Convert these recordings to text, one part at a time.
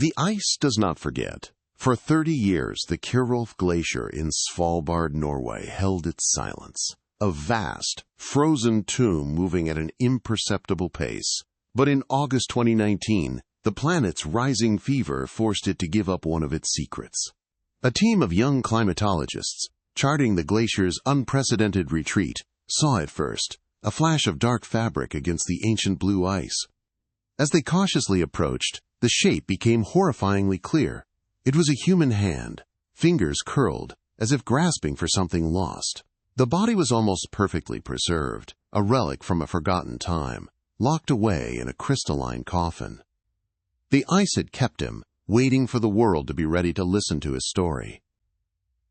The ice does not forget. For 30 years, the Kyrolf Glacier in Svalbard, Norway, held its silence. A vast, frozen tomb moving at an imperceptible pace. But in August 2019, the planet's rising fever forced it to give up one of its secrets. A team of young climatologists, charting the glacier's unprecedented retreat, saw at first a flash of dark fabric against the ancient blue ice. As they cautiously approached, the shape became horrifyingly clear. It was a human hand, fingers curled, as if grasping for something lost. The body was almost perfectly preserved, a relic from a forgotten time, locked away in a crystalline coffin. The ice had kept him, waiting for the world to be ready to listen to his story.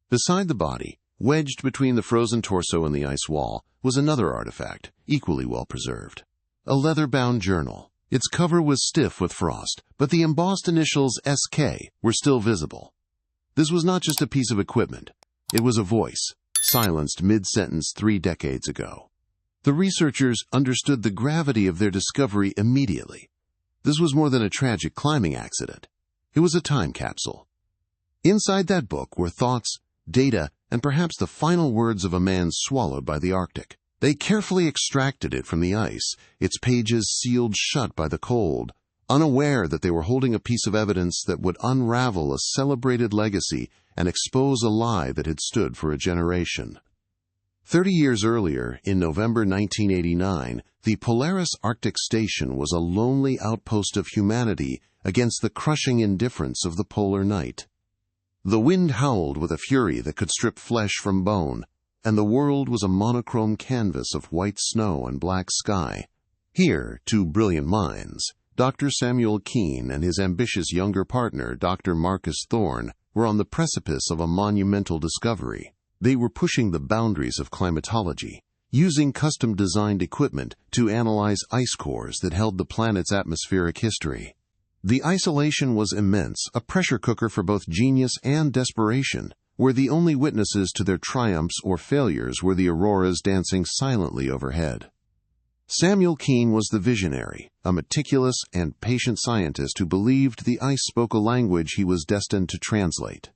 Beside the body, wedged between the frozen torso and the ice wall, was another artifact, equally well preserved. A leather-bound journal. Its cover was stiff with frost, but the embossed initials SK were still visible. This was not just a piece of equipment. It was a voice, silenced mid-sentence 3 decades ago. The researchers understood the gravity of their discovery immediately. This was more than a tragic climbing accident. It was a time capsule. Inside that book were thoughts, data, and perhaps the final words of a man swallowed by the Arctic. They carefully extracted it from the ice, its pages sealed shut by the cold, unaware that they were holding a piece of evidence that would unravel a celebrated legacy and expose a lie that had stood for a generation. 30 years earlier, in November 1989, the Polaris Arctic Station was a lonely outpost of humanity against the crushing indifference of the polar night. The wind howled with a fury that could strip flesh from bone, and the world was a monochrome canvas of white snow and black sky. Here, 2 brilliant minds, Dr. Samuel Keene and his ambitious younger partner, Dr. Marcus Thorne, were on the precipice of a monumental discovery. They were pushing the boundaries of climatology, using custom-designed equipment to analyze ice cores that held the planet's atmospheric history. The isolation was immense, a pressure cooker for both genius and desperation, where the only witnesses to their triumphs or failures were the auroras dancing silently overhead. Samuel Keene was the visionary, a meticulous and patient scientist who believed the ice spoke a language he was destined to translate.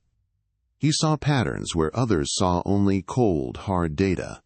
He saw patterns where others saw only cold, hard data.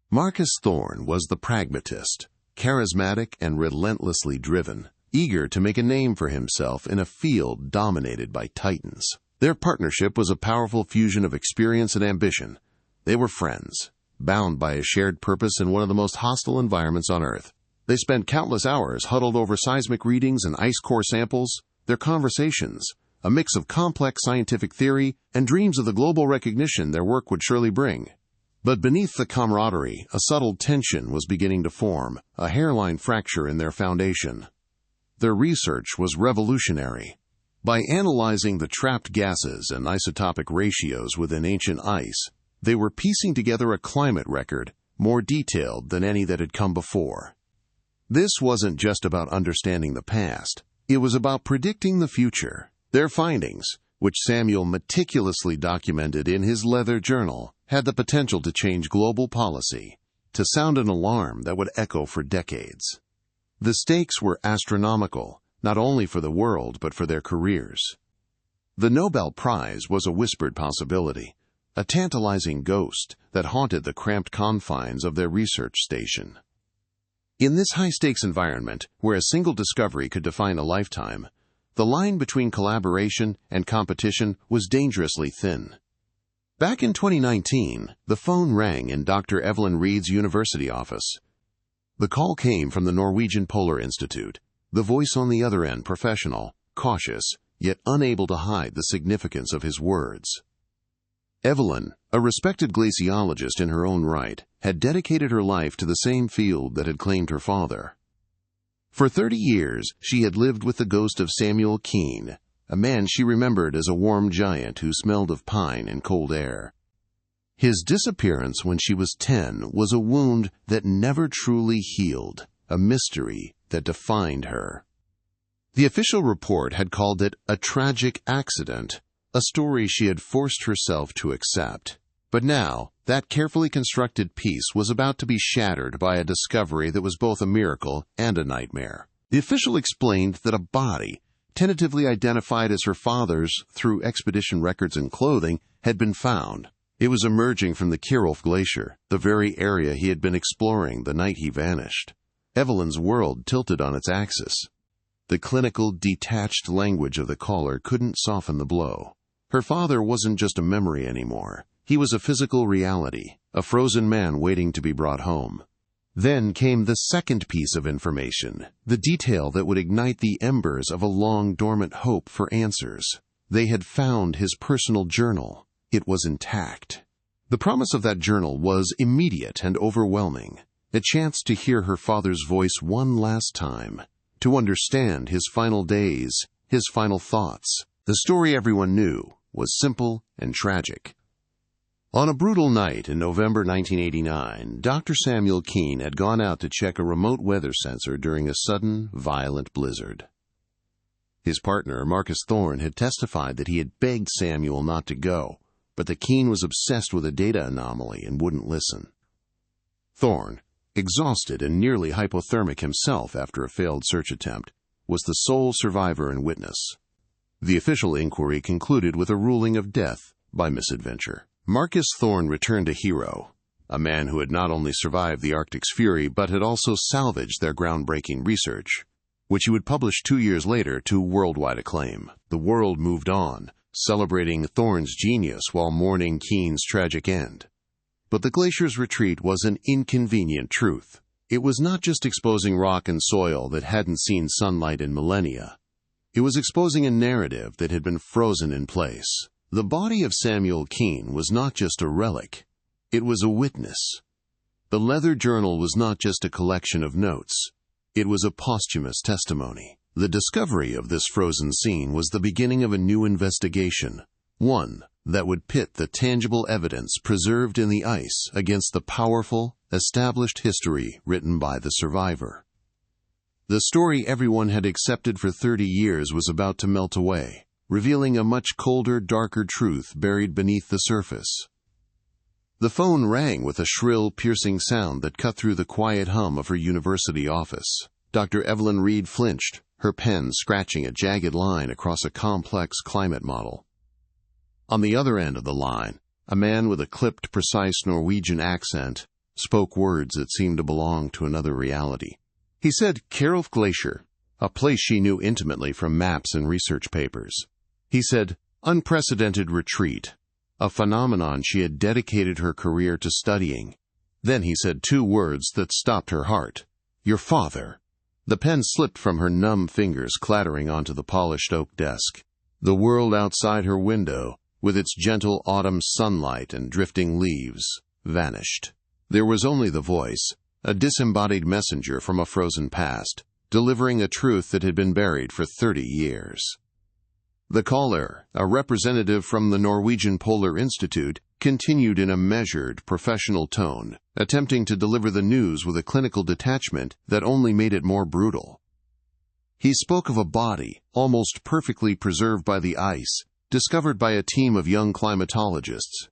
Marcus Thorne was the pragmatist, charismatic and relentlessly driven, eager to make a name for himself in a field dominated by titans. Their partnership was a powerful fusion of experience and ambition. They were friends, bound by a shared purpose in one of the most hostile environments on Earth. They spent countless hours huddled over seismic readings and ice core samples. Their conversations, a mix of complex scientific theory and dreams of the global recognition their work would surely bring. But beneath the camaraderie, a subtle tension was beginning to form, a hairline fracture in their foundation. Their research was revolutionary. By analyzing the trapped gases and isotopic ratios within ancient ice, they were piecing together a climate record more detailed than any that had come before. This wasn't just about understanding the past. It was about predicting the future. Their findings, which Samuel meticulously documented in his leather journal, had the potential to change global policy, to sound an alarm that would echo for decades. The stakes were astronomical, not only for the world but for their careers. The Nobel Prize was a whispered possibility, a tantalizing ghost that haunted the cramped confines of their research station. In this high-stakes environment, where a single discovery could define a lifetime, the line between collaboration and competition was dangerously thin. Back in 2019, the phone rang in Dr. Evelyn Reed's university office. The call came from the Norwegian Polar Institute, the voice on the other end professional, cautious, yet unable to hide the significance of his words. Evelyn, a respected glaciologist in her own right, had dedicated her life to the same field that had claimed her father. For 30 years, she had lived with the ghost of Samuel Keene, a man she remembered as a warm giant who smelled of pine and cold air. His disappearance when she was 10 was a wound that never truly healed, a mystery that defined her. The official report had called it a tragic accident, a story she had forced herself to accept. But now, that carefully constructed piece was about to be shattered by a discovery that was both a miracle and a nightmare. The official explained that a body, tentatively identified as her father's through expedition records and clothing, had been found. It was emerging from the Kierulf Glacier, the very area he had been exploring the night he vanished. Evelyn's world tilted on its axis. The clinical, detached language of the caller couldn't soften the blow. Her father wasn't just a memory anymore. He was a physical reality, a frozen man waiting to be brought home. Then came the second piece of information, the detail that would ignite the embers of a long-dormant hope for answers. They had found his personal journal. It was intact. The promise of that journal was immediate and overwhelming. A chance to hear her father's voice one last time, to understand his final days, his final thoughts. The story everyone knew was simple and tragic. On a brutal night in November 1989, Dr. Samuel Keene had gone out to check a remote weather sensor during a sudden, violent blizzard. His partner, Marcus Thorne, had testified that he had begged Samuel not to go, but that Keene was obsessed with a data anomaly and wouldn't listen. Thorne, exhausted and nearly hypothermic himself after a failed search attempt, was the sole survivor and witness. The official inquiry concluded with a ruling of death by misadventure. Marcus Thorne returned a hero, a man who had not only survived the Arctic's fury but had also salvaged their groundbreaking research, which he would publish 2 years later to worldwide acclaim. The world moved on, celebrating Thorne's genius while mourning Keene's tragic end. But the glacier's retreat was an inconvenient truth. It was not just exposing rock and soil that hadn't seen sunlight in millennia. It was exposing a narrative that had been frozen in place. The body of Samuel Keene was not just a relic. It was a witness. The leather journal was not just a collection of notes. It was a posthumous testimony. The discovery of this frozen scene was the beginning of a new investigation, one that would pit the tangible evidence preserved in the ice against the powerful, established history written by the survivor. The story everyone had accepted for 30 years was about to melt away, revealing a much colder, darker truth buried beneath the surface. The phone rang with a shrill, piercing sound that cut through the quiet hum of her university office. Dr. Evelyn Reed flinched, her pen scratching a jagged line across a complex climate model. On the other end of the line, a man with a clipped, precise Norwegian accent spoke words that seemed to belong to another reality. He said Kierulf Glacier, a place she knew intimately from maps and research papers. He said unprecedented retreat, a phenomenon she had dedicated her career to studying. Then he said 2 words that stopped her heart. Your father. The pen slipped from her numb fingers, clattering onto the polished oak desk. The world outside her window, with its gentle autumn sunlight and drifting leaves, vanished. There was only the voice, a disembodied messenger from a frozen past, delivering a truth that had been buried for 30 years. The caller, a representative from the Norwegian Polar Institute, continued in a measured, professional tone, attempting to deliver the news with a clinical detachment that only made it more brutal. He spoke of a body, almost perfectly preserved by the ice, discovered by a team of young climatologists.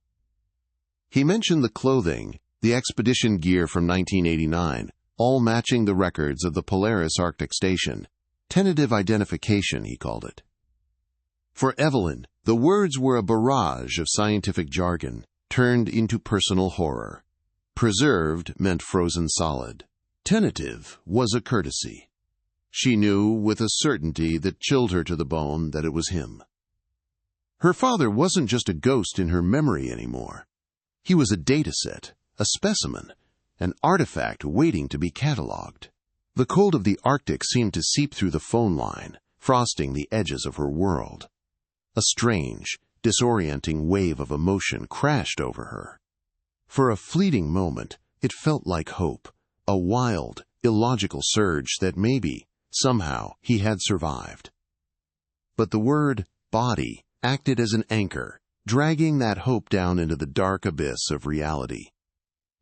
He mentioned the clothing, the expedition gear from 1989, all matching the records of the Polaris Arctic Station. Tentative identification, he called it. For Evelyn, the words were a barrage of scientific jargon, turned into personal horror. Preserved meant frozen solid. Tentative was a courtesy. She knew with a certainty that chilled her to the bone that it was him. Her father wasn't just a ghost in her memory anymore. He was a dataset, a specimen, an artifact waiting to be catalogued. The cold of the Arctic seemed to seep through the phone line, frosting the edges of her world. A strange, disorienting wave of emotion crashed over her. For a fleeting moment, it felt like hope, a wild, illogical surge that maybe, somehow, he had survived. But the word body acted as an anchor, dragging that hope down into the dark abyss of reality.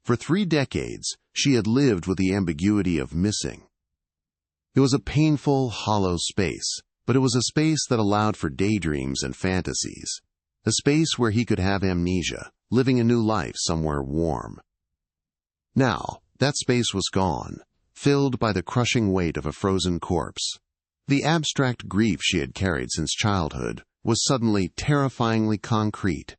For 3 decades, she had lived with the ambiguity of missing. It was a painful, hollow space, but it was a space that allowed for daydreams and fantasies, a space where he could have amnesia, living a new life somewhere warm. Now, that space was gone, filled by the crushing weight of a frozen corpse. The abstract grief she had carried since childhood was suddenly terrifyingly concrete.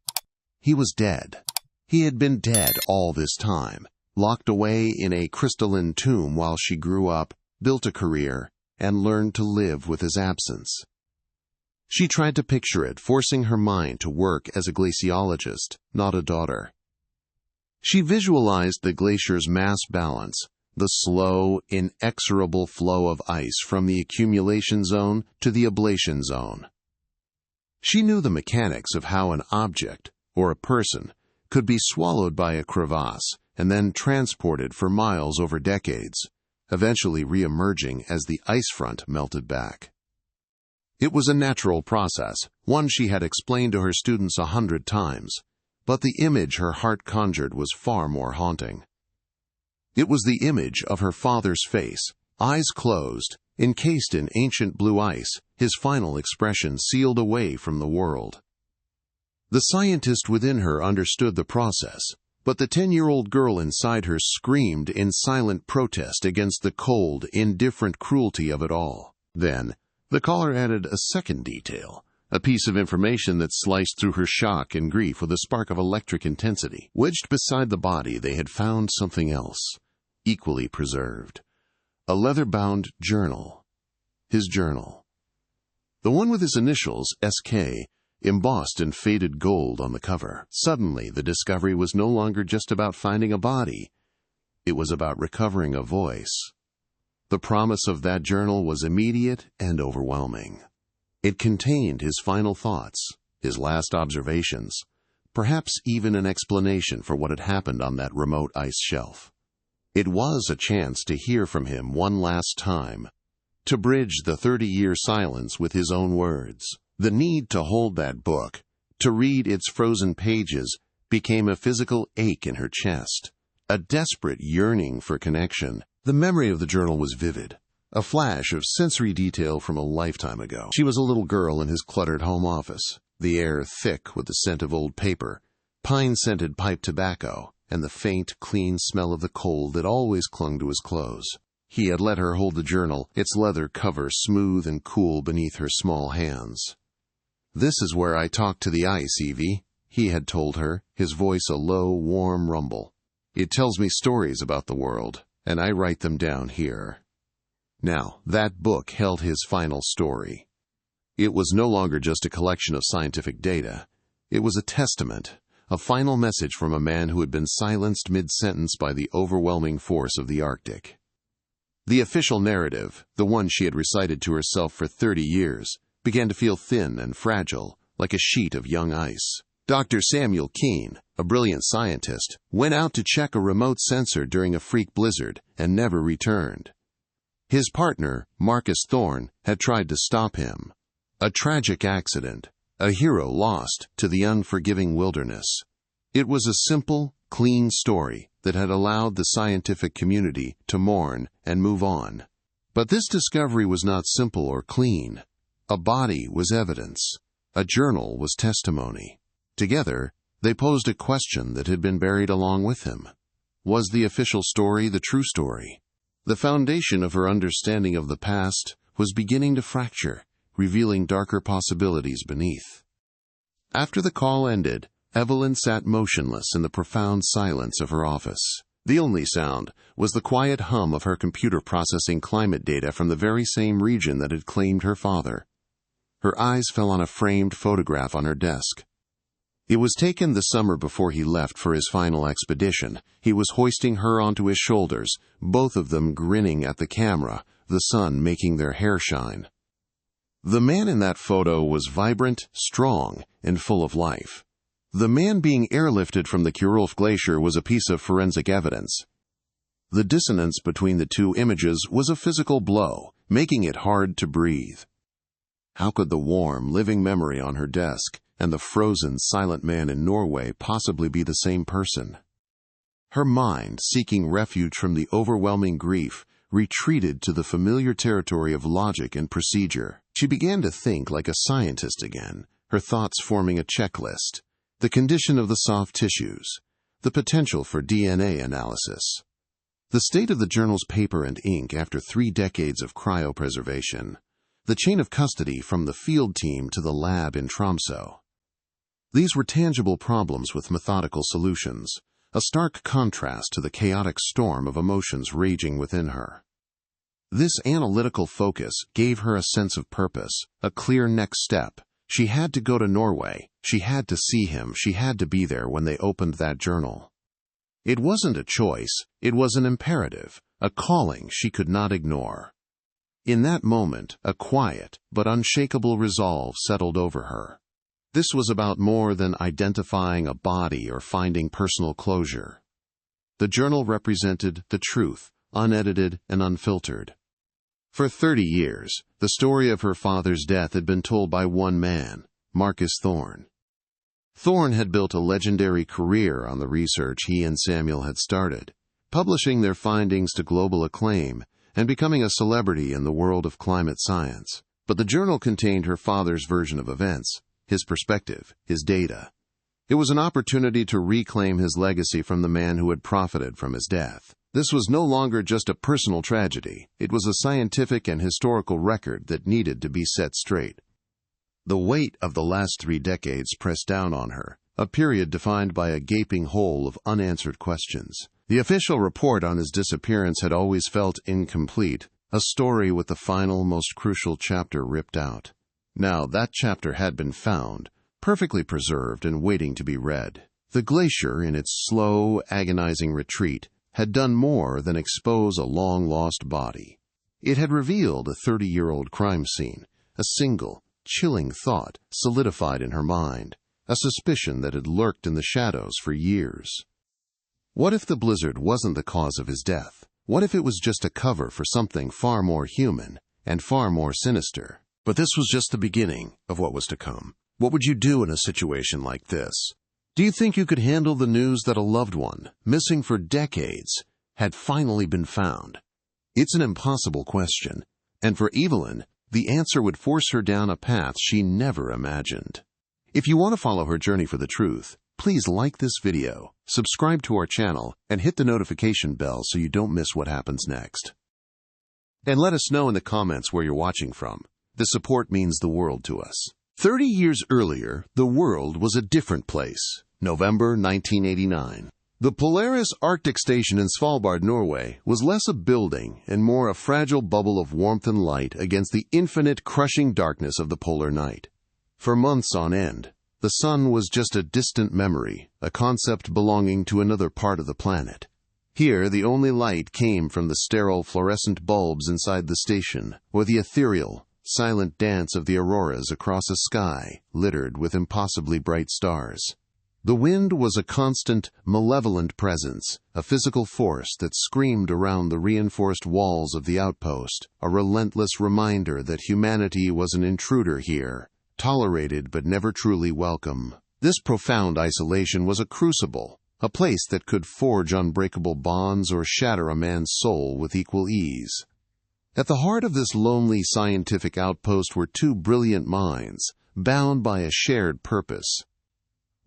He was dead. He had been dead all this time, locked away in a crystalline tomb while she grew up, built a career, and learned to live with his absence. She tried to picture it, forcing her mind to work as a glaciologist, not a daughter. She visualized the glacier's mass balance, the slow, inexorable flow of ice from the accumulation zone to the ablation zone. She knew the mechanics of how an object, or a person, could be swallowed by a crevasse and then transported for miles over decades, eventually re-emerging as the ice front melted back. It was a natural process, one she had explained to her students 100 times, but the image her heart conjured was far more haunting. It was the image of her father's face, eyes closed, encased in ancient blue ice, his final expression sealed away from the world. The scientist within her understood the process, but the 10-year-old girl inside her screamed in silent protest against the cold, indifferent cruelty of it all. Then, the caller added a second detail, a piece of information that sliced through her shock and grief with a spark of electric intensity. Wedged beside the body, they had found something else, equally preserved. A leather-bound journal. His journal. The one with his initials, S.K., embossed in faded gold on the cover. Suddenly, the discovery was no longer just about finding a body. It was about recovering a voice. The promise of that journal was immediate and overwhelming. It contained his final thoughts, his last observations, perhaps even an explanation for what had happened on that remote ice shelf. It was a chance to hear from him one last time, to bridge the 30-year silence with his own words. The need to hold that book, to read its frozen pages, became a physical ache in her chest, a desperate yearning for connection. The memory of the journal was vivid, a flash of sensory detail from a lifetime ago. She was a little girl in his cluttered home office, the air thick with the scent of old paper, pine-scented pipe tobacco, and the faint, clean smell of the coal that always clung to his clothes. He had let her hold the journal, its leather cover smooth and cool beneath her small hands. "This is where I talk to the ice, Evie," he had told her, his voice a low, warm rumble. "It tells me stories about the world, and I write them down here." Now, that book held his final story. It was no longer just a collection of scientific data. It was a testament, a final message from a man who had been silenced mid-sentence by the overwhelming force of the Arctic. The official narrative, the one she had recited to herself for 30 years, began to feel thin and fragile, like a sheet of young ice. Dr. Samuel Keene, a brilliant scientist, went out to check a remote sensor during a freak blizzard and never returned. His partner, Marcus Thorne, had tried to stop him. A tragic accident, a hero lost to the unforgiving wilderness. It was a simple, clean story that had allowed the scientific community to mourn and move on. But this discovery was not simple or clean. A body was evidence. A journal was testimony. Together, they posed a question that had been buried along with him. Was the official story the true story? The foundation of her understanding of the past was beginning to fracture, revealing darker possibilities beneath. After the call ended, Evelyn sat motionless in the profound silence of her office. The only sound was the quiet hum of her computer processing climate data from the very same region that had claimed her father. Her eyes fell on a framed photograph on her desk. It was taken the summer before he left for his final expedition. He was hoisting her onto his shoulders, both of them grinning at the camera, the sun making their hair shine. The man in that photo was vibrant, strong, and full of life. The man being airlifted from the Kjærulf Glacier was a piece of forensic evidence. The dissonance between the two images was a physical blow, making it hard to breathe. How could the warm, living memory on her desk and the frozen, silent man in Norway possibly be the same person? Her mind, seeking refuge from the overwhelming grief, retreated to the familiar territory of logic and procedure. She began to think like a scientist again, her thoughts forming a checklist. The condition of the soft tissues, the potential for DNA analysis, the state of the journal's paper and ink after 3 decades of cryopreservation, the chain of custody from the field team to the lab in Tromsø. These were tangible problems with methodical solutions, a stark contrast to the chaotic storm of emotions raging within her. This analytical focus gave her a sense of purpose, a clear next step. She had to go to Norway, she had to see him, she had to be there when they opened that journal. It wasn't a choice, it was an imperative, a calling she could not ignore. In that moment, a quiet but unshakable resolve settled over her. This was about more than identifying a body or finding personal closure. The journal represented the truth, unedited and unfiltered. For 30 years, the story of her father's death had been told by one man, Marcus Thorne. Thorne had built a legendary career on the research he and Samuel had started, publishing their findings to global acclaim and becoming a celebrity in the world of climate science. But the journal contained her father's version of events, his perspective, his data. It was an opportunity to reclaim his legacy from the man who had profited from his death. This was no longer just a personal tragedy. It was a scientific and historical record that needed to be set straight. The weight of the last 3 decades pressed down on her, a period defined by a gaping hole of unanswered questions. The official report on his disappearance had always felt incomplete, a story with the final, most crucial chapter ripped out. Now that chapter had been found, perfectly preserved and waiting to be read. The glacier, in its slow, agonizing retreat, had done more than expose a long-lost body. It had revealed a 30-year-old crime scene, a single, chilling thought solidified in her mind, a suspicion that had lurked in the shadows for years. What if the blizzard wasn't the cause of his death? What if it was just a cover for something far more human and far more sinister? But this was just the beginning of what was to come. What would you do in a situation like this? Do you think you could handle the news that a loved one, missing for decades, had finally been found? It's an impossible question, and for Evelyn, the answer would force her down a path she never imagined. If you want to follow her journey for the truth, please like this video, subscribe to our channel, and hit the notification bell so you don't miss what happens next. And let us know in the comments where you're watching from. The support means the world to us. 30 years earlier, the world was a different place. November 1989. The Polaris Arctic Station in Svalbard, Norway, was less a building and more a fragile bubble of warmth and light against the infinite crushing darkness of the polar night. For months on end, the sun was just a distant memory, a concept belonging to another part of the planet. Here, the only light came from the sterile fluorescent bulbs inside the station, or the ethereal, silent dance of the auroras across a sky littered with impossibly bright stars. The wind was a constant, malevolent presence, a physical force that screamed around the reinforced walls of the outpost, a relentless reminder that humanity was an intruder here, tolerated but never truly welcome. This profound isolation was a crucible, a place that could forge unbreakable bonds or shatter a man's soul with equal ease. At the heart of this lonely scientific outpost were 2 brilliant minds, bound by a shared purpose.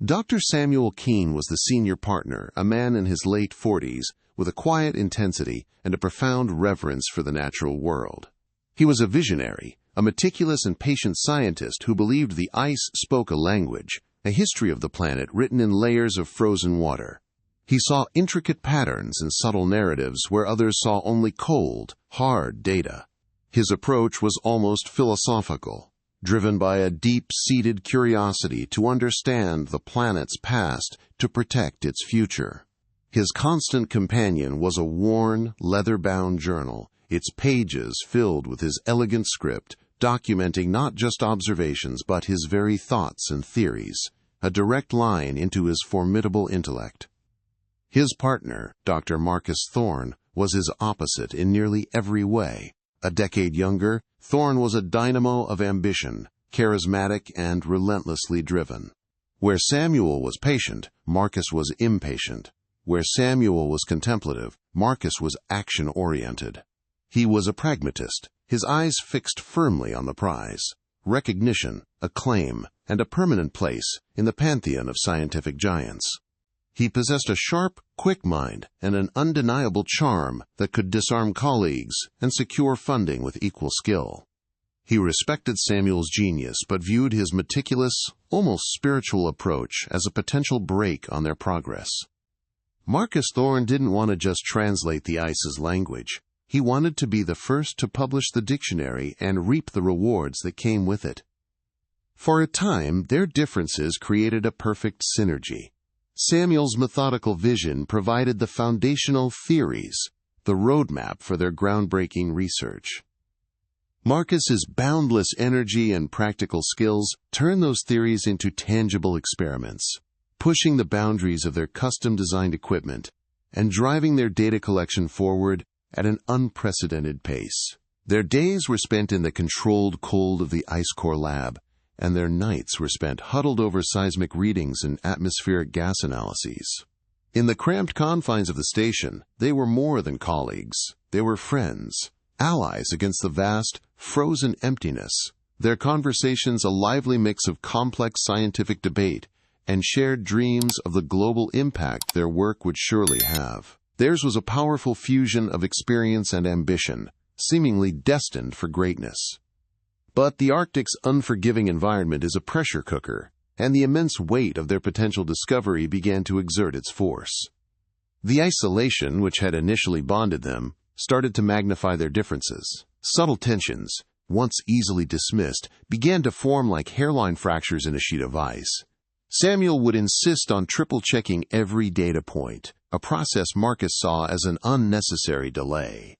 Dr. Samuel Keene was the senior partner, a man in his late 40s, with a quiet intensity and a profound reverence for the natural world. He was a visionary, a meticulous and patient scientist who believed the ice spoke a language, a history of the planet written in layers of frozen water. He saw intricate patterns and subtle narratives where others saw only cold, hard data. His approach was almost philosophical, driven by a deep-seated curiosity to understand the planet's past to protect its future. His constant companion was a worn, leather-bound journal, its pages filled with his elegant script, documenting not just observations but his very thoughts and theories, a direct line into his formidable intellect. His partner, Dr. Marcus Thorne, was his opposite in nearly every way. A decade younger, Thorne was a dynamo of ambition, charismatic and relentlessly driven. Where Samuel was patient, Marcus was impatient. Where Samuel was contemplative, Marcus was action-oriented. He was a pragmatist, his eyes fixed firmly on the prize, recognition, acclaim, and a permanent place in the pantheon of scientific giants. He possessed a sharp, quick mind and an undeniable charm that could disarm colleagues and secure funding with equal skill. He respected Samuel's genius, but viewed his meticulous, almost spiritual approach as a potential brake on their progress. Marcus Thorne didn't want to just translate the ice's language. He wanted to be the first to publish the dictionary and reap the rewards that came with it. For a time, their differences created a perfect synergy. Samuel's methodical vision provided the foundational theories, the roadmap for their groundbreaking research. Marcus's boundless energy and practical skills turned those theories into tangible experiments, pushing the boundaries of their custom-designed equipment and driving their data collection forward at an unprecedented pace. Their days were spent in the controlled cold of the ice core lab, and their nights were spent huddled over seismic readings and atmospheric gas analyses. In the cramped confines of the station, they were more than colleagues. They were friends, allies against the vast, frozen emptiness. Their conversations a lively mix of complex scientific debate and shared dreams of the global impact their work would surely have. Theirs was a powerful fusion of experience and ambition, seemingly destined for greatness. But the Arctic's unforgiving environment is a pressure cooker, and the immense weight of their potential discovery began to exert its force. The isolation, which had initially bonded them, started to magnify their differences. Subtle tensions, once easily dismissed, began to form like hairline fractures in a sheet of ice. Samuel would insist on triple-checking every data point, a process Marcus saw as an unnecessary delay.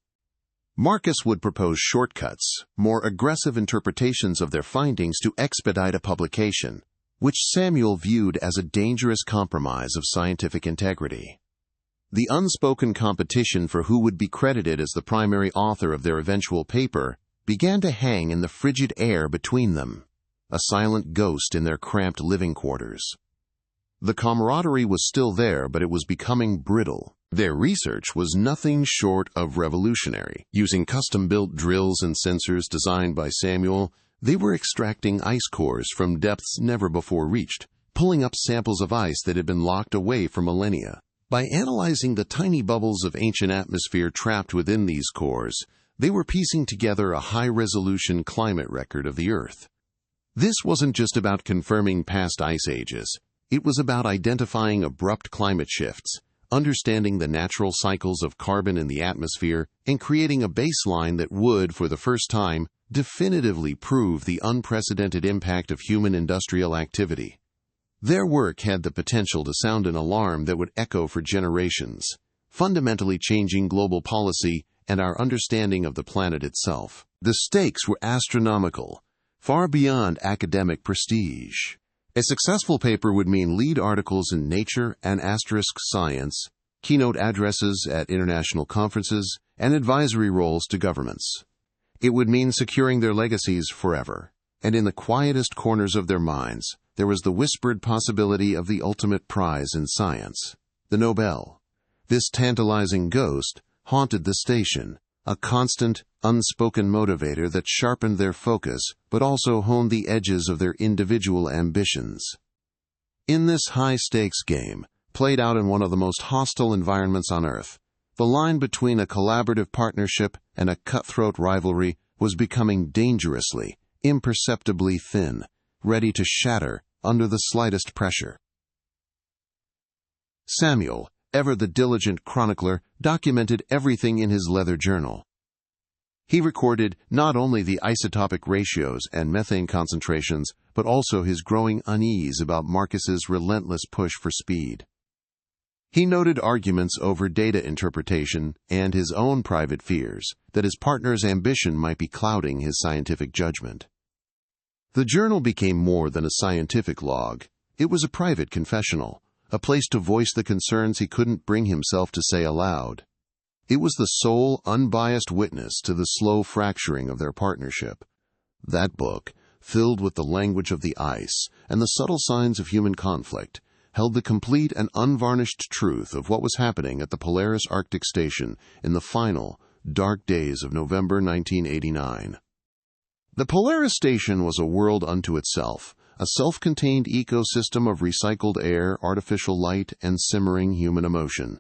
Marcus would propose shortcuts, more aggressive interpretations of their findings to expedite a publication, which Samuel viewed as a dangerous compromise of scientific integrity. The unspoken competition for who would be credited as the primary author of their eventual paper began to hang in the frigid air between them, a silent ghost in their cramped living quarters. The camaraderie was still there, but it was becoming brittle. Their research was nothing short of revolutionary. Using custom-built drills and sensors designed by Samuel, they were extracting ice cores from depths never before reached, pulling up samples of ice that had been locked away for millennia. By analyzing the tiny bubbles of ancient atmosphere trapped within these cores, they were piecing together a high-resolution climate record of the Earth. This wasn't just about confirming past ice ages. It was about identifying abrupt climate shifts, understanding the natural cycles of carbon in the atmosphere, and creating a baseline that would, for the first time, definitively prove the unprecedented impact of human industrial activity. Their work had the potential to sound an alarm that would echo for generations, fundamentally changing global policy and our understanding of the planet itself. The stakes were astronomical, far beyond academic prestige. A successful paper would mean lead articles in Nature and Asterisk Science, keynote addresses at international conferences, and advisory roles to governments. It would mean securing their legacies forever, and in the quietest corners of their minds, there was the whispered possibility of the ultimate prize in science, the Nobel. This tantalizing ghost haunted the station, a constant, unspoken motivator that sharpened their focus but also honed the edges of their individual ambitions. In this high-stakes game, played out in one of the most hostile environments on Earth, the line between a collaborative partnership and a cutthroat rivalry was becoming dangerously, imperceptibly thin, ready to shatter under the slightest pressure. Samuel, ever the diligent chronicler, documented everything in his leather journal. He recorded not only the isotopic ratios and methane concentrations, but also his growing unease about Marcus's relentless push for speed. He noted arguments over data interpretation and his own private fears that his partner's ambition might be clouding his scientific judgment. The journal became more than a scientific log. It was a private confessional, a place to voice the concerns he couldn't bring himself to say aloud. It was the sole, unbiased witness to the slow fracturing of their partnership. That book, filled with the language of the ice and the subtle signs of human conflict, held the complete and unvarnished truth of what was happening at the Polaris Arctic Station in the final, dark days of November 1989. The Polaris Station was a world unto itself, a self-contained ecosystem of recycled air, artificial light, and simmering human emotion.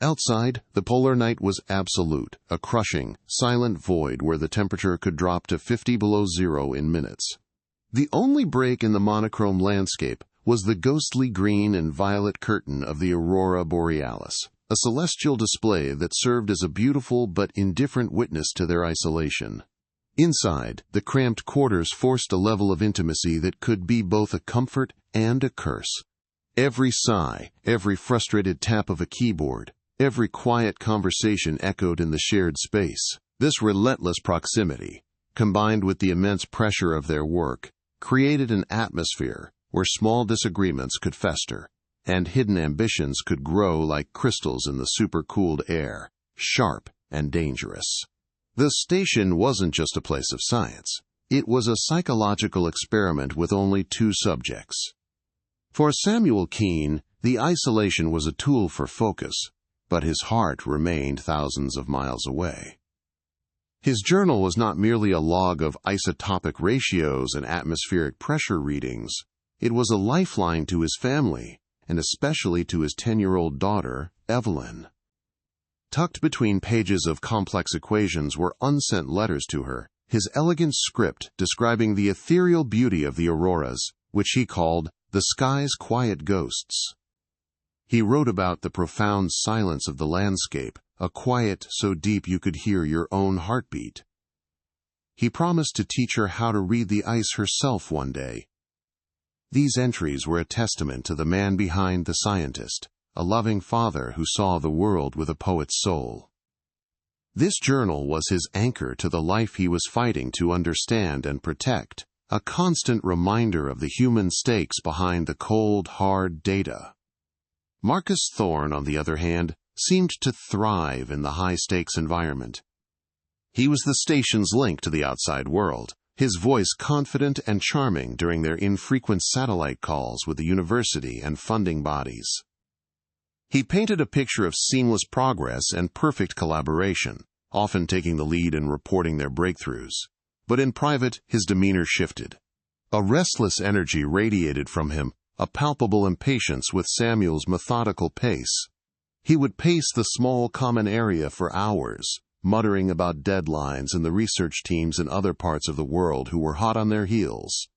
Outside, the polar night was absolute, a crushing, silent void where the temperature could drop to 50 below zero in minutes. The only break in the monochrome landscape was the ghostly green and violet curtain of the aurora borealis, a celestial display that served as a beautiful but indifferent witness to their isolation. Inside, the cramped quarters forced a level of intimacy that could be both a comfort and a curse. Every sigh, every frustrated tap of a keyboard, every quiet conversation echoed in the shared space. This relentless proximity, combined with the immense pressure of their work, created an atmosphere where small disagreements could fester, and hidden ambitions could grow like crystals in the supercooled air, sharp and dangerous. The station wasn't just a place of science. It was a psychological experiment with only two subjects. For Samuel Keene, the isolation was a tool for focus, but his heart remained thousands of miles away. His journal was not merely a log of isotopic ratios and atmospheric pressure readings. It was a lifeline to his family, and especially to his 10-year-old daughter, Evelyn. Tucked between pages of complex equations were unsent letters to her, his elegant script describing the ethereal beauty of the auroras, which he called the sky's quiet ghosts. He wrote about the profound silence of the landscape, a quiet so deep you could hear your own heartbeat. He promised to teach her how to read the ice herself one day. These entries were a testament to the man behind the scientist, a loving father who saw the world with a poet's soul. This journal was his anchor to the life he was fighting to understand and protect, a constant reminder of the human stakes behind the cold, hard data. Marcus Thorne, on the other hand, seemed to thrive in the high-stakes environment. He was the station's link to the outside world, his voice confident and charming during their infrequent satellite calls with the university and funding bodies. He painted a picture of seamless progress and perfect collaboration, often taking the lead in reporting their breakthroughs. But in private, his demeanor shifted. A restless energy radiated from him, a palpable impatience with Samuel's methodical pace. He would pace the small common area for hours, muttering about deadlines and the research teams in other parts of the world who were hot on their heels.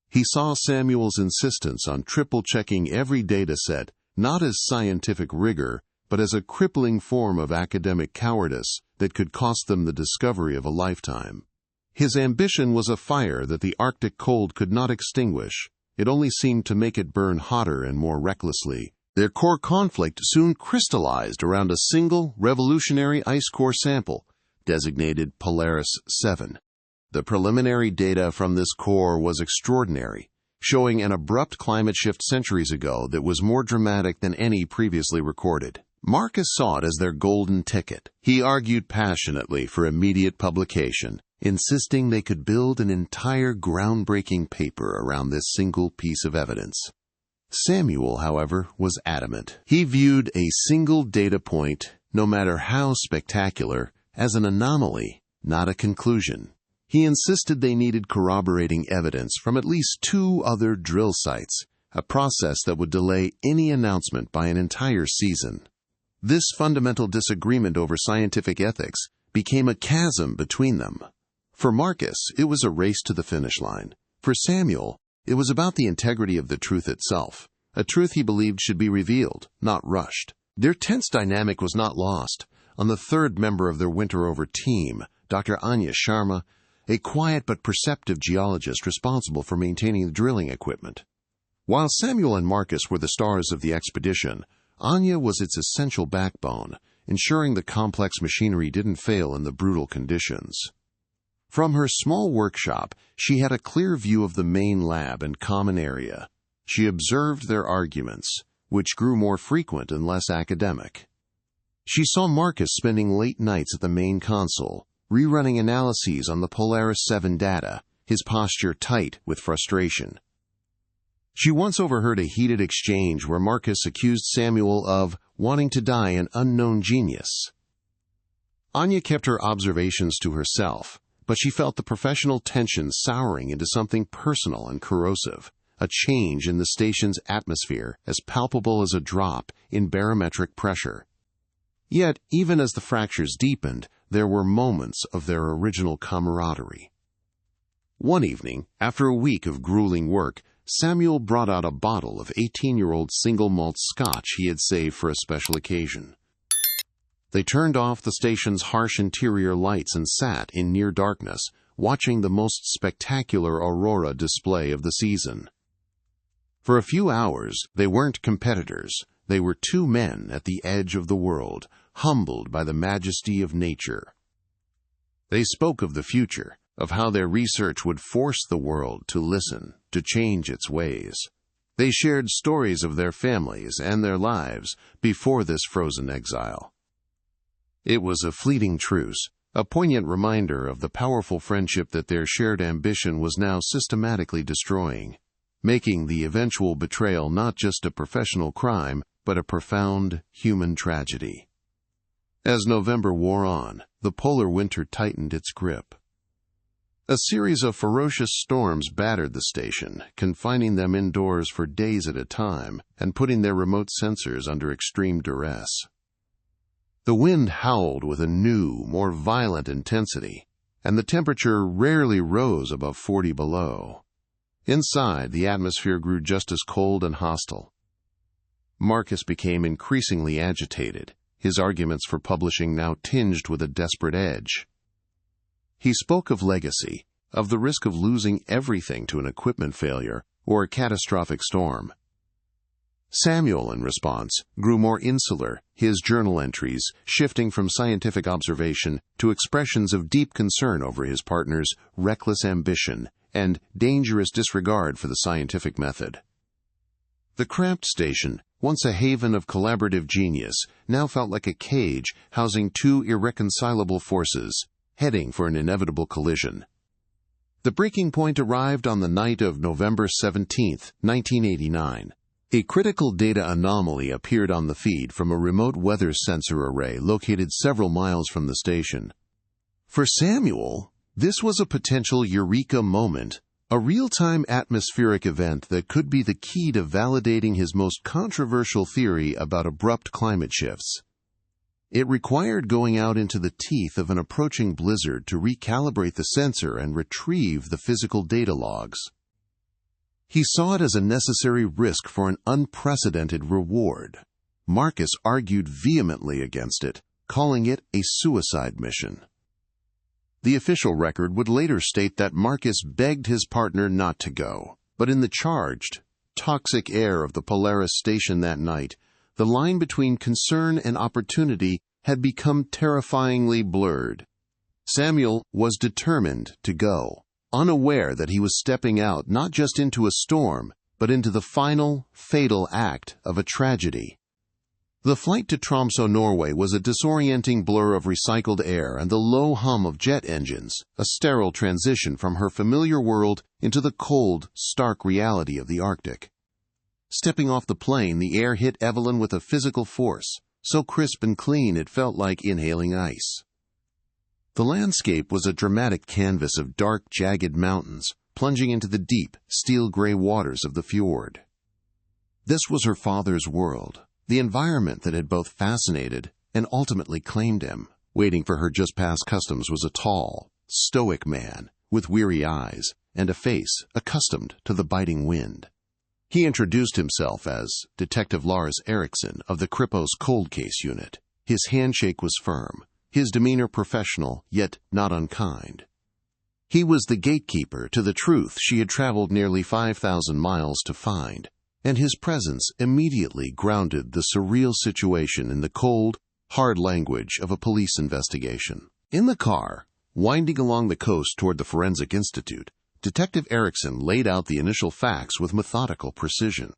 He saw Samuel's insistence on triple-checking every data set not as scientific rigor, but as a crippling form of academic cowardice that could cost them the discovery of a lifetime. His ambition was a fire that the Arctic cold could not extinguish. It only seemed to make it burn hotter and more recklessly. Their core conflict soon crystallized around a single revolutionary ice core sample, designated Polaris 7. The preliminary data from this core was extraordinary, showing an abrupt climate shift centuries ago that was more dramatic than any previously recorded. Marcus saw it as their golden ticket. He argued passionately for immediate publication, insisting they could build an entire groundbreaking paper around this single piece of evidence. Samuel, however, was adamant. He viewed a single data point, no matter how spectacular, as an anomaly, not a conclusion. He insisted they needed corroborating evidence from at least 2 other drill sites, a process that would delay any announcement by an entire season. This fundamental disagreement over scientific ethics became a chasm between them. For Marcus, it was a race to the finish line. For Samuel, it was about the integrity of the truth itself, a truth he believed should be revealed, not rushed. Their tense dynamic was not lost on the third member of their winter-over team, Dr. Anya Sharma, a quiet but perceptive geologist responsible for maintaining the drilling equipment. While Samuel and Marcus were the stars of the expedition, Anya was its essential backbone, ensuring the complex machinery didn't fail in the brutal conditions. From her small workshop, she had a clear view of the main lab and common area. She observed their arguments, which grew more frequent and less academic. She saw Marcus spending late nights at the main console, rerunning analyses on the Polaris 7 data, his posture tight with frustration. She once overheard a heated exchange where Marcus accused Samuel of wanting to die an unknown genius. Anya kept her observations to herself, but she felt the professional tension souring into something personal and corrosive, a change in the station's atmosphere as palpable as a drop in barometric pressure. Yet, even as the fractures deepened, there were moments of their original camaraderie. One evening, after a week of grueling work, Samuel brought out a bottle of 18-year-old single malt scotch he had saved for a special occasion. They turned off the station's harsh interior lights and sat in near darkness, watching the most spectacular aurora display of the season. For a few hours, they weren't competitors. They were two men at the edge of the world, humbled by the majesty of nature. They spoke of the future, of how their research would force the world to listen, to change its ways. They shared stories of their families and their lives before this frozen exile. It was a fleeting truce, a poignant reminder of the powerful friendship that their shared ambition was now systematically destroying, making the eventual betrayal not just a professional crime, but a profound human tragedy. As November wore on, the polar winter tightened its grip. A series of ferocious storms battered the station, confining them indoors for days at a time and putting their remote sensors under extreme duress. The wind howled with a new, more violent intensity, and the temperature rarely rose above 40 below. Inside, the atmosphere grew just as cold and hostile. Marcus became increasingly agitated, his arguments for publishing now tinged with a desperate edge. He spoke of legacy, of the risk of losing everything to an equipment failure or a catastrophic storm. Samuel, in response, grew more insular, his journal entries shifting from scientific observation to expressions of deep concern over his partner's reckless ambition and dangerous disregard for the scientific method. The cramped station, once a haven of collaborative genius, now felt like a cage housing two irreconcilable forces, heading for an inevitable collision. The breaking point arrived on the night of November 17, 1989. A critical data anomaly appeared on the feed from a remote weather sensor array located several miles from the station. For Samuel, this was a potential eureka moment, a real-time atmospheric event that could be the key to validating his most controversial theory about abrupt climate shifts. It required going out into the teeth of an approaching blizzard to recalibrate the sensor and retrieve the physical data logs. He saw it as a necessary risk for an unprecedented reward. Marcus argued vehemently against it, calling it a suicide mission. The official record would later state that Marcus begged his partner not to go, but in the charged, toxic air of the Polaris station that night, the line between concern and opportunity had become terrifyingly blurred. Samuel was determined to go, unaware that he was stepping out not just into a storm, but into the final, fatal act of a tragedy. The flight to Tromsø, Norway was a disorienting blur of recycled air and the low hum of jet engines, a sterile transition from her familiar world into the cold, stark reality of the Arctic. Stepping off the plane, the air hit Evelyn with a physical force, so crisp and clean it felt like inhaling ice. The landscape was a dramatic canvas of dark, jagged mountains, plunging into the deep, steel-gray waters of the fjord. This was her father's world, the environment that had both fascinated and ultimately claimed him. Waiting for her just past customs was a tall, stoic man with weary eyes and a face accustomed to the biting wind. He introduced himself as Detective Lars Eriksson of the Krippos Cold Case Unit. His handshake was firm, his demeanor professional, yet not unkind. He was the gatekeeper to the truth she had traveled nearly 5,000 miles to find, and his presence immediately grounded the surreal situation in the cold, hard language of a police investigation. In the car, winding along the coast toward the Forensic Institute, Detective Eriksson laid out the initial facts with methodical precision.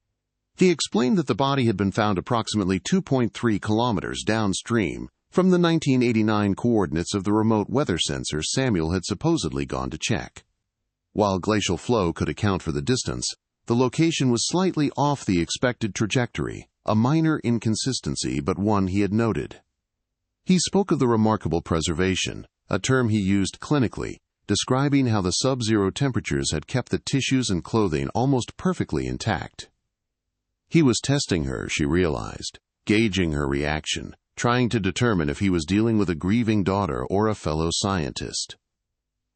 He explained that the body had been found approximately 2.3 kilometers downstream from the 1989 coordinates of the remote weather sensor Samuel had supposedly gone to check. While glacial flow could account for the distance, the location was slightly off the expected trajectory, a minor inconsistency but one he had noted. He spoke of the remarkable preservation, a term he used clinically, describing how the sub-zero temperatures had kept the tissues and clothing almost perfectly intact. He was testing her, she realized, gauging her reaction, trying to determine if he was dealing with a grieving daughter or a fellow scientist.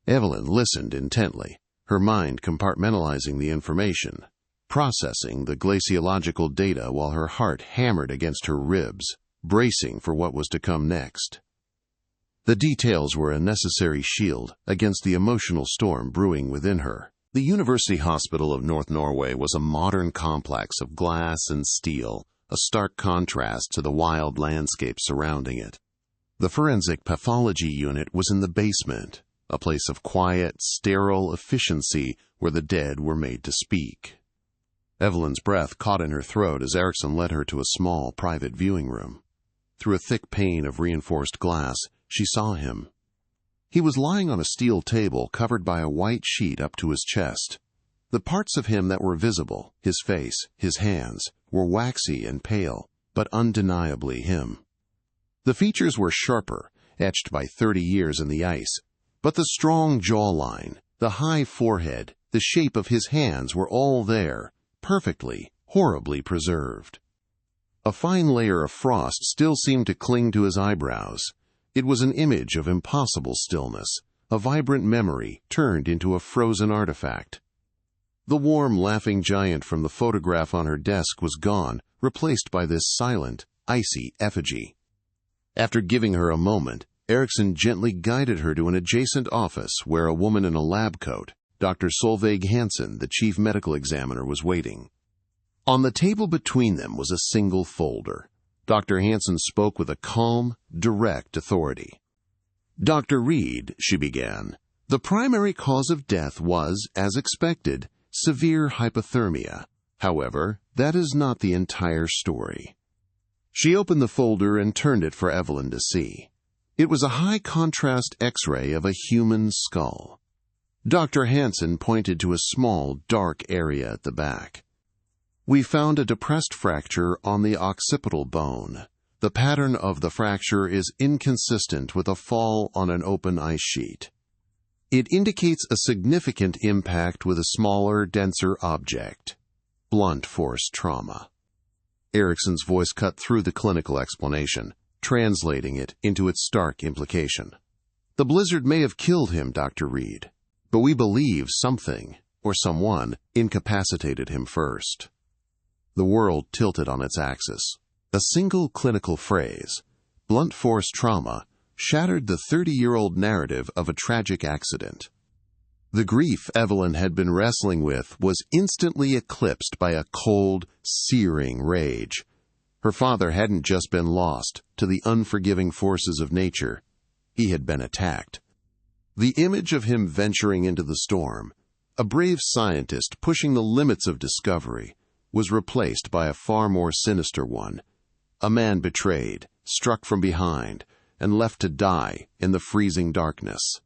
Evelyn listened intently, her mind compartmentalizing the information, processing the glaciological data while her heart hammered against her ribs, bracing for what was to come next. The details were a necessary shield against the emotional storm brewing within her. The University Hospital of North Norway was a modern complex of glass and steel, a stark contrast to the wild landscape surrounding it. The forensic pathology unit was in the basement, a place of quiet, sterile efficiency where the dead were made to speak. Evelyn's breath caught in her throat as Erickson led her to a small, private viewing room. Through a thick pane of reinforced glass, she saw him. He was lying on a steel table covered by a white sheet up to his chest. The parts of him that were visible, his face, his hands, were waxy and pale, but undeniably him. The features were sharper, etched by 30 years in the ice, but the strong jawline, the high forehead, the shape of his hands were all there, perfectly, horribly preserved. A fine layer of frost still seemed to cling to his eyebrows. It was an image of impossible stillness, a vibrant memory turned into a frozen artifact. The warm, laughing giant from the photograph on her desk was gone, replaced by this silent, icy effigy. After giving her a moment, Erickson gently guided her to an adjacent office where a woman in a lab coat, Dr. Solveig Hansen, the chief medical examiner, was waiting. On the table between them was a single folder. Dr. Hansen spoke with a calm, direct authority. "Dr. Reed," she began, "the primary cause of death was, as expected, severe hypothermia. However, that is not the entire story." She opened the folder and turned it for Evelyn to see. It was a high-contrast X-ray of a human skull. Dr. Hansen pointed to a small, dark area at the back. "We found a depressed fracture on the occipital bone. The pattern of the fracture is inconsistent with a fall on an open ice sheet. It indicates a significant impact with a smaller, denser object. Blunt force trauma." Erickson's voice cut through the clinical explanation, translating it into its stark implication. "The blizzard may have killed him, Dr. Reed, but we believe something, or someone, incapacitated him first." The world tilted on its axis. A single clinical phrase, blunt force trauma, shattered the 30-year-old narrative of a tragic accident. The grief Evelyn had been wrestling with was instantly eclipsed by a cold, searing rage. Her father hadn't just been lost to the unforgiving forces of nature. He had been attacked. The image of him venturing into the storm, a brave scientist pushing the limits of discovery, was replaced by a far more sinister one. A man betrayed, struck from behind, and left to die in the freezing darkness.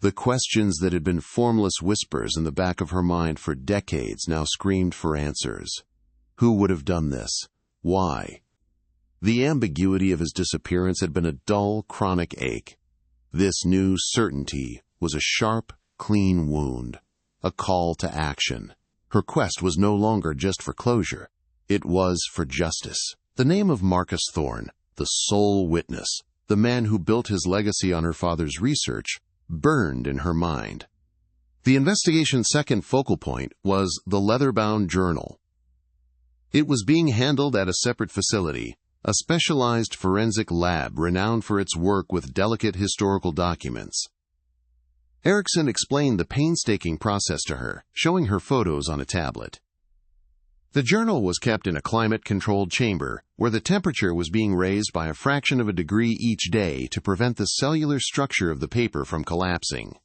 The questions that had been formless whispers in the back of her mind for decades now screamed for answers. Who would have done this? Why? The ambiguity of his disappearance had been a dull, chronic ache. This new certainty was a sharp, clean wound, a call to action. Her quest was no longer just for closure. It was for justice. The name of Marcus Thorne, the sole witness, the man who built his legacy on her father's research, burned in her mind. The investigation's second focal point was the leather-bound journal. It was being handled at a separate facility, a specialized forensic lab renowned for its work with delicate historical documents. Erickson explained the painstaking process to her, showing her photos on a tablet. The journal was kept in a climate-controlled chamber where the temperature was being raised by a fraction of a degree each day to prevent the cellular structure of the paper from collapsing.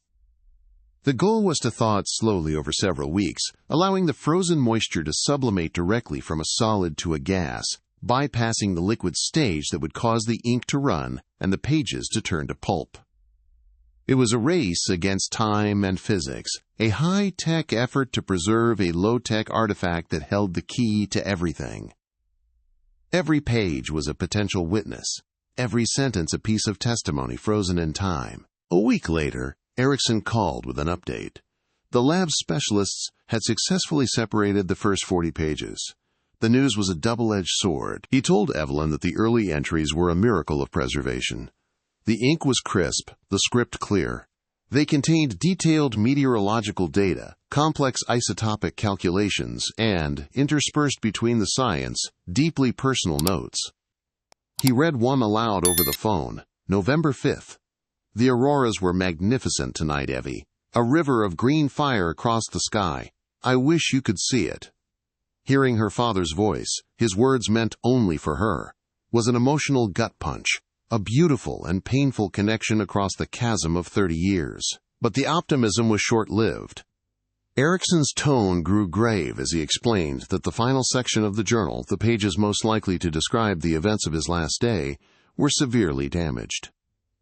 The goal was to thaw it slowly over several weeks, allowing the frozen moisture to sublimate directly from a solid to a gas, bypassing the liquid stage that would cause the ink to run and the pages to turn to pulp. It was a race against time and physics, a high-tech effort to preserve a low-tech artifact that held the key to everything. Every page was a potential witness, every sentence a piece of testimony frozen in time. A week later, Erickson called with an update. The lab specialists had successfully separated the first 40 pages. The news was a double-edged sword. He told Evelyn that the early entries were a miracle of preservation. The ink was crisp, the script clear. They contained detailed meteorological data, complex isotopic calculations, and, interspersed between the science, deeply personal notes. He read one aloud over the phone. November 5th. The auroras were magnificent tonight, Evie. A river of green fire across the sky. I wish you could see it. Hearing her father's voice, his words meant only for her, was an emotional gut punch. A beautiful and painful connection across the chasm of 30 years. But the optimism was short-lived. Erickson's tone grew grave as he explained that the final section of the journal, the pages most likely to describe the events of his last day, were severely damaged.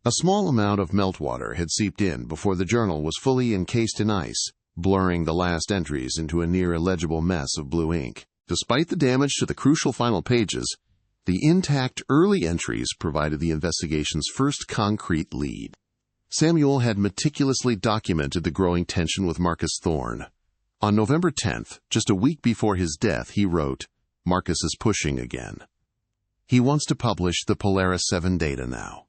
A small amount of meltwater had seeped in before the journal was fully encased in ice, blurring the last entries into a near-illegible mess of blue ink. Despite the damage to the crucial final pages, the intact early entries provided the investigation's first concrete lead. Samuel had meticulously documented the growing tension with Marcus Thorne. On November 10th, just a week before his death, he wrote, "Marcus is pushing again. He wants to publish the Polaris 7 data now.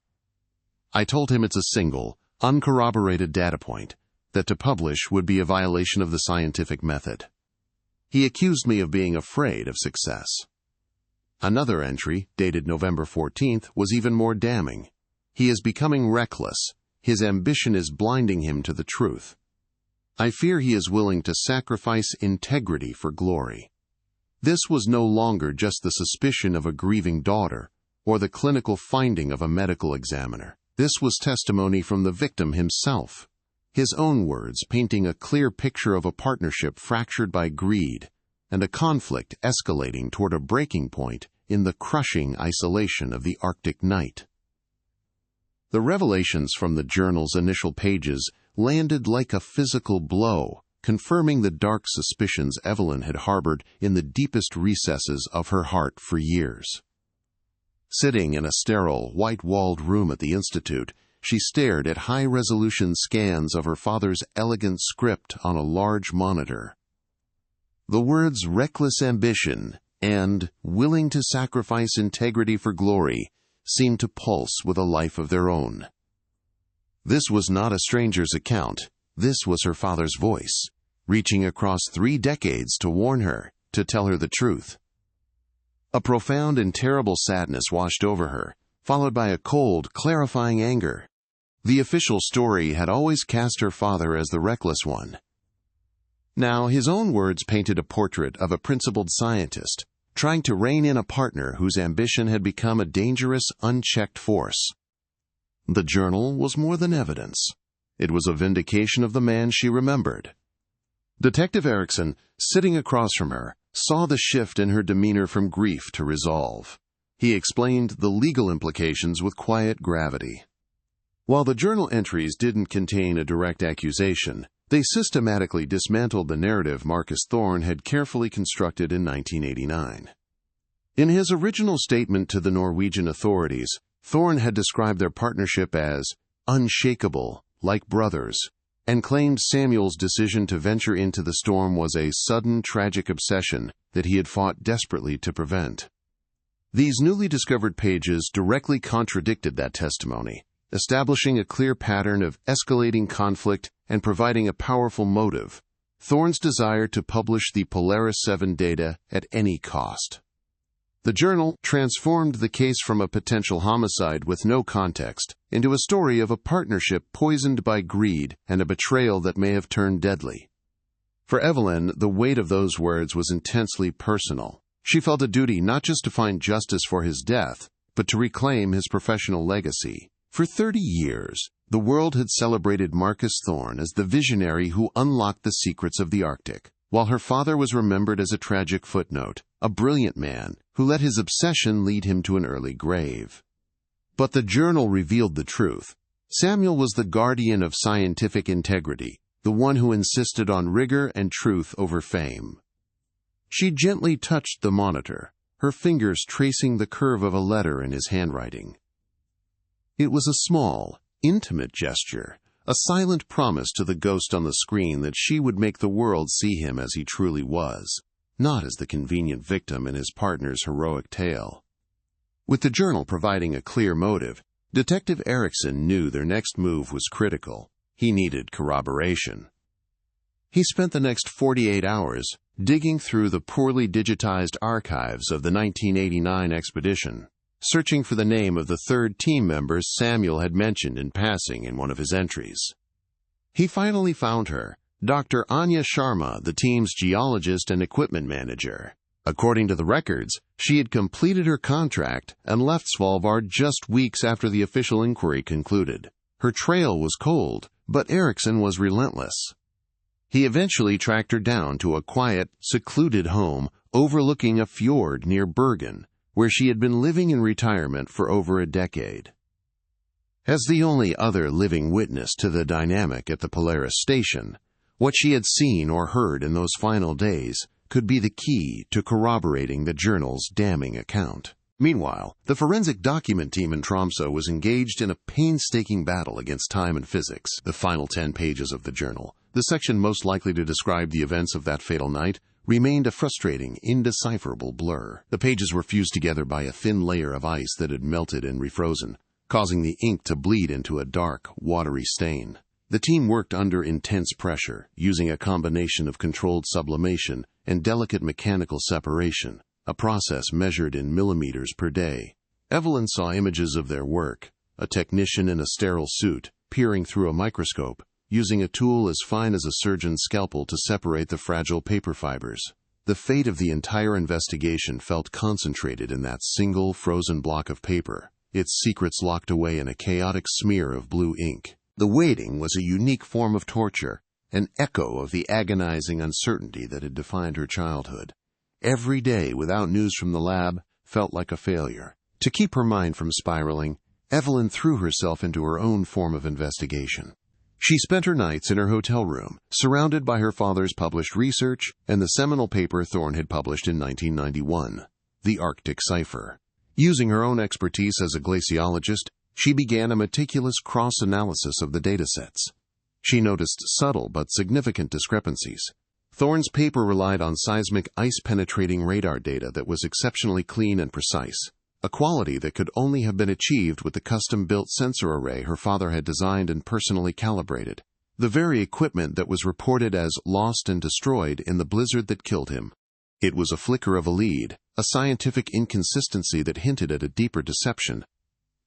I told him it's a single, uncorroborated data point, that to publish would be a violation of the scientific method. He accused me of being afraid of success." Another entry, dated November 14th, was even more damning. "He is becoming reckless. His ambition is blinding him to the truth. I fear he is willing to sacrifice integrity for glory." This was no longer just the suspicion of a grieving daughter or the clinical finding of a medical examiner. This was testimony from the victim himself. His own words painting a clear picture of a partnership fractured by greed and a conflict escalating toward a breaking point in the crushing isolation of the Arctic night. The revelations from the journal's initial pages landed like a physical blow, confirming the dark suspicions Evelyn had harbored in the deepest recesses of her heart for years. Sitting in a sterile, white-walled room at the Institute, she stared at high-resolution scans of her father's elegant script on a large monitor. The words "reckless ambition" and "willing to sacrifice integrity for glory" seemed to pulse with a life of their own. This was not a stranger's account. This was her father's voice, reaching across 3 decades to warn her, to tell her the truth. A profound and terrible sadness washed over her, followed by a cold, clarifying anger. The official story had always cast her father as the reckless one. Now, his own words painted a portrait of a principled scientist, trying to rein in a partner whose ambition had become a dangerous, unchecked force. The journal was more than evidence. It was a vindication of the man she remembered. Detective Erickson, sitting across from her, saw the shift in her demeanor from grief to resolve. He explained the legal implications with quiet gravity. While the journal entries didn't contain a direct accusation, they systematically dismantled the narrative Marcus Thorne had carefully constructed in 1989. In his original statement to the Norwegian authorities, Thorne had described their partnership as unshakable, like brothers, and claimed Samuel's decision to venture into the storm was a sudden, tragic obsession that he had fought desperately to prevent. These newly discovered pages directly contradicted that testimony, establishing a clear pattern of escalating conflict and providing a powerful motive: Thorne's desire to publish the Polaris 7 data at any cost. The journal transformed the case from a potential homicide with no context into a story of a partnership poisoned by greed and a betrayal that may have turned deadly. For Evelyn, the weight of those words was intensely personal. She felt a duty not just to find justice for his death, but to reclaim his professional legacy. For 30 years, the world had celebrated Marcus Thorne as the visionary who unlocked the secrets of the Arctic, while her father was remembered as a tragic footnote, a brilliant man who let his obsession lead him to an early grave. But the journal revealed the truth. Samuel was the guardian of scientific integrity, the one who insisted on rigor and truth over fame. She gently touched the monitor, her fingers tracing the curve of a letter in his handwriting. It was a small, intimate gesture, a silent promise to the ghost on the screen that she would make the world see him as he truly was, not as the convenient victim in his partner's heroic tale. With the journal providing a clear motive, Detective Erickson knew their next move was critical. He needed corroboration. He spent the next 48 hours digging through the poorly digitized archives of the 1989 expedition, searching for the name of the third team member Samuel had mentioned in passing in one of his entries. He finally found her, Dr. Anya Sharma, the team's geologist and equipment manager. According to the records, she had completed her contract and left Svalbard just weeks after the official inquiry concluded. Her trail was cold, but Erickson was relentless. He eventually tracked her down to a quiet, secluded home overlooking a fjord near Bergen, where she had been living in retirement for over a decade. As the only other living witness to the dynamic at the Polaris station, what she had seen or heard in those final days could be the key to corroborating the journal's damning account. Meanwhile, the forensic document team in Tromsø was engaged in a painstaking battle against time and physics. The final 10 pages of the journal, the section most likely to describe the events of that fatal night, remained a frustrating, indecipherable blur. The pages were fused together by a thin layer of ice that had melted and refrozen, causing the ink to bleed into a dark, watery stain. The team worked under intense pressure, using a combination of controlled sublimation and delicate mechanical separation, a process measured in millimeters per day. Evelyn saw images of their work, a technician in a sterile suit, peering through a microscope, using a tool as fine as a surgeon's scalpel to separate the fragile paper fibers. The fate of the entire investigation felt concentrated in that single frozen block of paper, its secrets locked away in a chaotic smear of blue ink. The waiting was a unique form of torture, an echo of the agonizing uncertainty that had defined her childhood. Every day without news from the lab felt like a failure. To keep her mind from spiraling, Evelyn threw herself into her own form of investigation. She spent her nights in her hotel room, surrounded by her father's published research and the seminal paper Thorne had published in 1991, The Arctic Cipher. Using her own expertise as a glaciologist, she began a meticulous cross-analysis of the datasets. She noticed subtle but significant discrepancies. Thorne's paper relied on seismic ice-penetrating radar data that was exceptionally clean and precise, a quality that could only have been achieved with the custom-built sensor array her father had designed and personally calibrated, the very equipment that was reported as lost and destroyed in the blizzard that killed him. It was a flicker of a lead, a scientific inconsistency that hinted at a deeper deception.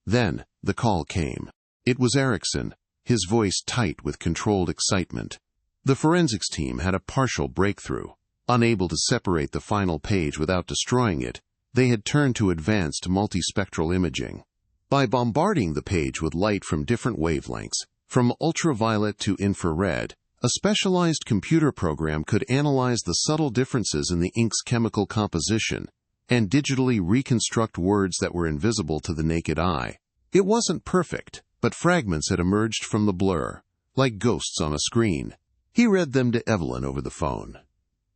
Then, the call came. It was Erickson, his voice tight with controlled excitement. The forensics team had a partial breakthrough. Unable to separate the final page without destroying it, they had turned to advanced multispectral imaging. By bombarding the page with light from different wavelengths, from ultraviolet to infrared, a specialized computer program could analyze the subtle differences in the ink's chemical composition and digitally reconstruct words that were invisible to the naked eye. It wasn't perfect, but fragments had emerged from the blur, like ghosts on a screen. He read them to Evelyn over the phone.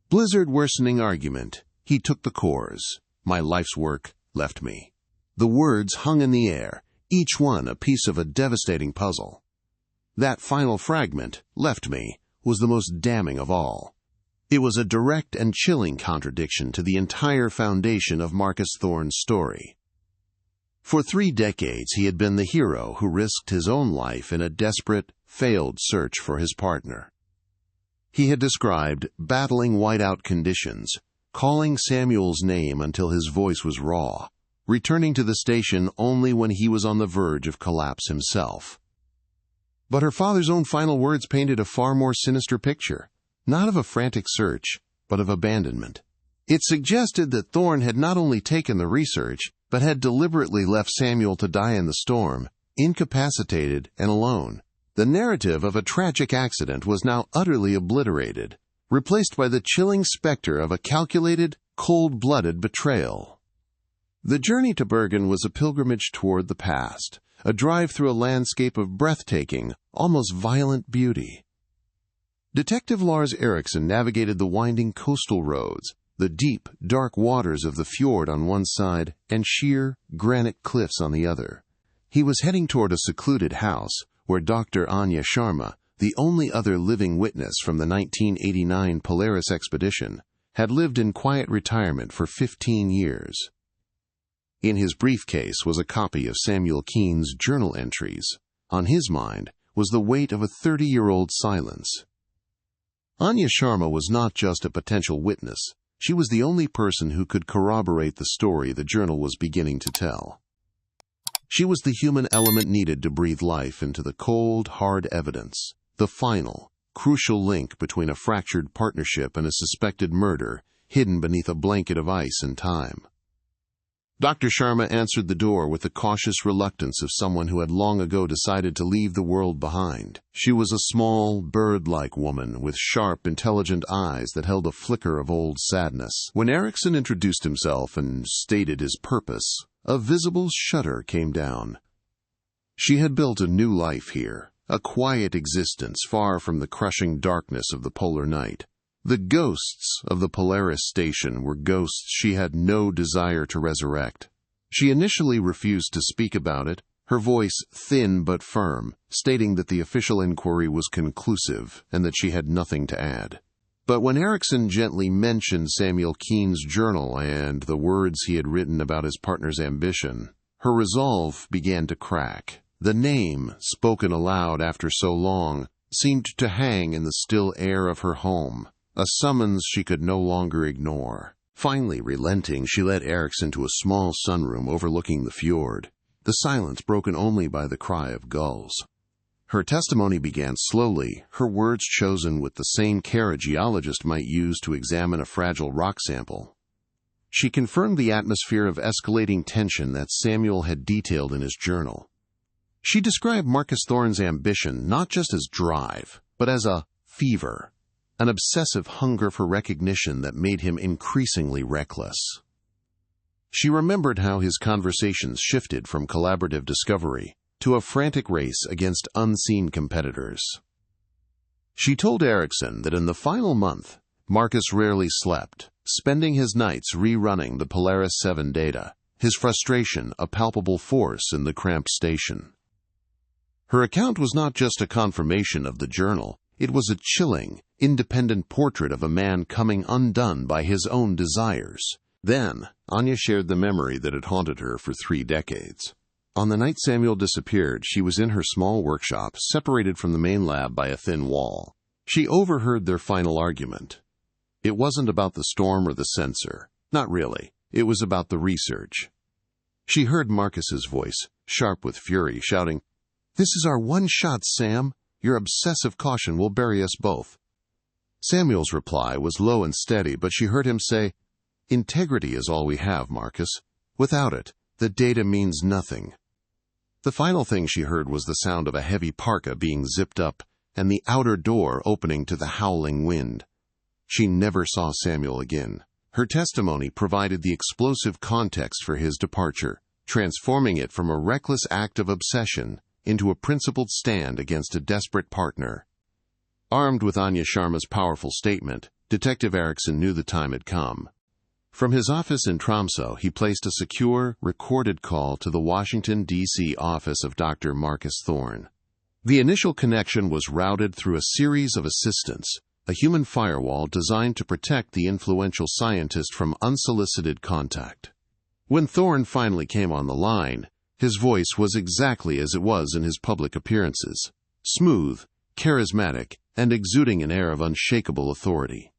Blizzard worsening argument. He took the cores. My life's work left me. The words hung in the air, each one a piece of a devastating puzzle. That final fragment, left me, was the most damning of all. It was a direct and chilling contradiction to the entire foundation of Marcus Thorne's story. For 3 decades he had been the hero who risked his own life in a desperate, failed search for his partner. He had described battling whiteout conditions, calling Samuel's name until his voice was raw, returning to the station only when he was on the verge of collapse himself. But her father's own final words painted a far more sinister picture, not of a frantic search, but of abandonment. It suggested that Thorne had not only taken the research, but had deliberately left Samuel to die in the storm, incapacitated and alone. The narrative of a tragic accident was now utterly obliterated, replaced by the chilling specter of a calculated, cold-blooded betrayal. The journey to Bergen was a pilgrimage toward the past, a drive through a landscape of breathtaking, almost violent beauty. Detective Lars Erickson navigated the winding coastal roads, the deep, dark waters of the fjord on one side and sheer, granite cliffs on the other. He was heading toward a secluded house where Dr. Anya Sharma, the only other living witness from the 1989 Polaris expedition, had lived in quiet retirement for 15 years. In his briefcase was a copy of Samuel Keene's journal entries. On his mind was the weight of a 30-year-old silence. Anya Sharma was not just a potential witness. She was the only person who could corroborate the story the journal was beginning to tell. She was the human element needed to breathe life into the cold, hard evidence, the final, crucial link between a fractured partnership and a suspected murder hidden beneath a blanket of ice and time. Dr. Sharma answered the door with the cautious reluctance of someone who had long ago decided to leave the world behind. She was a small, bird-like woman with sharp, intelligent eyes that held a flicker of old sadness. When Erickson introduced himself and stated his purpose, a visible shudder came down. She had built a new life here, a quiet existence far from the crushing darkness of the polar night. The ghosts of the Polaris station were ghosts she had no desire to resurrect. She initially refused to speak about it, her voice thin but firm, stating that the official inquiry was conclusive and that she had nothing to add. But when Erickson gently mentioned Samuel Keene's journal and the words he had written about his partner's ambition, her resolve began to crack. The name, spoken aloud after so long, seemed to hang in the still air of her home, a summons she could no longer ignore. Finally relenting, she led Erickson to a small sunroom overlooking the fjord, the silence broken only by the cry of gulls. Her testimony began slowly, her words chosen with the same care a geologist might use to examine a fragile rock sample. She confirmed the atmosphere of escalating tension that Samuel had detailed in his journal. She described Marcus Thorne's ambition not just as drive, but as a fever, an obsessive hunger for recognition that made him increasingly reckless. She remembered how his conversations shifted from collaborative discovery to a frantic race against unseen competitors. She told Erickson that in the final month, Marcus rarely slept, spending his nights rerunning the Polaris 7 data, his frustration a palpable force in the cramped station. Her account was not just a confirmation of the journal, it was a chilling, independent portrait of a man coming undone by his own desires. Then, Anya shared the memory that had haunted her for 3 decades. On the night Samuel disappeared, she was in her small workshop, separated from the main lab by a thin wall. She overheard their final argument. It wasn't about the storm or the sensor. Not really. It was about the research. She heard Marcus's voice, sharp with fury, shouting, "This is our one shot, Sam. Your obsessive caution will bury us both." Samuel's reply was low and steady, but she heard him say, "Integrity is all we have, Marcus. Without it, the data means nothing." The final thing she heard was the sound of a heavy parka being zipped up and the outer door opening to the howling wind. She never saw Samuel again. Her testimony provided the explosive context for his departure, transforming it from a reckless act of obsession into a principled stand against a desperate partner. Armed with Anya Sharma's powerful statement, Detective Erickson knew the time had come. From his office in Tromsø, he placed a secure, recorded call to the Washington, D.C. office of Dr. Marcus Thorne. The initial connection was routed through a series of assistants, a human firewall designed to protect the influential scientist from unsolicited contact. When Thorne finally came on the line, his voice was exactly as it was in his public appearances, smooth, charismatic, and exuding an air of unshakable authority.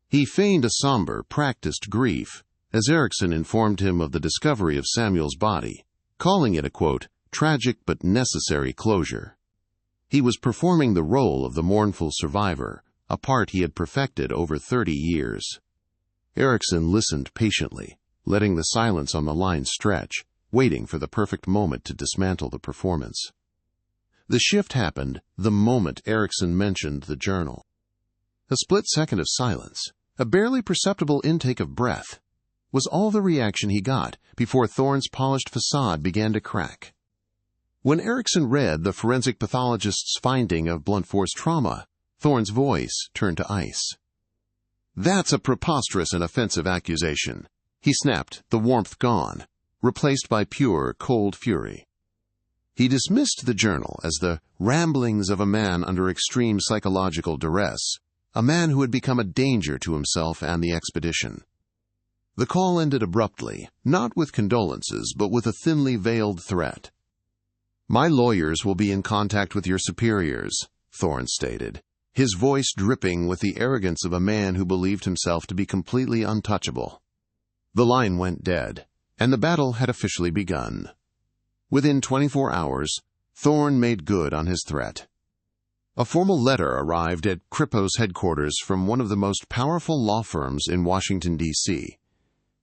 He feigned a somber, practiced grief as Erickson informed him of the discovery of Samuel's body, calling it a, quote, tragic but necessary closure. He was performing the role of the mournful survivor, a part he had perfected over 30 years. Erickson listened patiently, letting the silence on the line stretch, waiting for the perfect moment to dismantle the performance. The shift happened the moment Erickson mentioned the journal. A split second of silence, a barely perceptible intake of breath, was all the reaction he got before Thorne's polished facade began to crack. When Erickson read the forensic pathologist's finding of blunt force trauma, Thorne's voice turned to ice. "That's a preposterous and offensive accusation," he snapped, the warmth gone, replaced by pure, cold fury. He dismissed the journal as the ramblings of a man under extreme psychological duress, a man who had become a danger to himself and the expedition. The call ended abruptly, not with condolences, but with a thinly veiled threat. "My lawyers will be in contact with your superiors," Thorne stated, his voice dripping with the arrogance of a man who believed himself to be completely untouchable. The line went dead, and the battle had officially begun. Within 24 hours, Thorne made good on his threat. A formal letter arrived at Krippos headquarters from one of the most powerful law firms in Washington, D.C.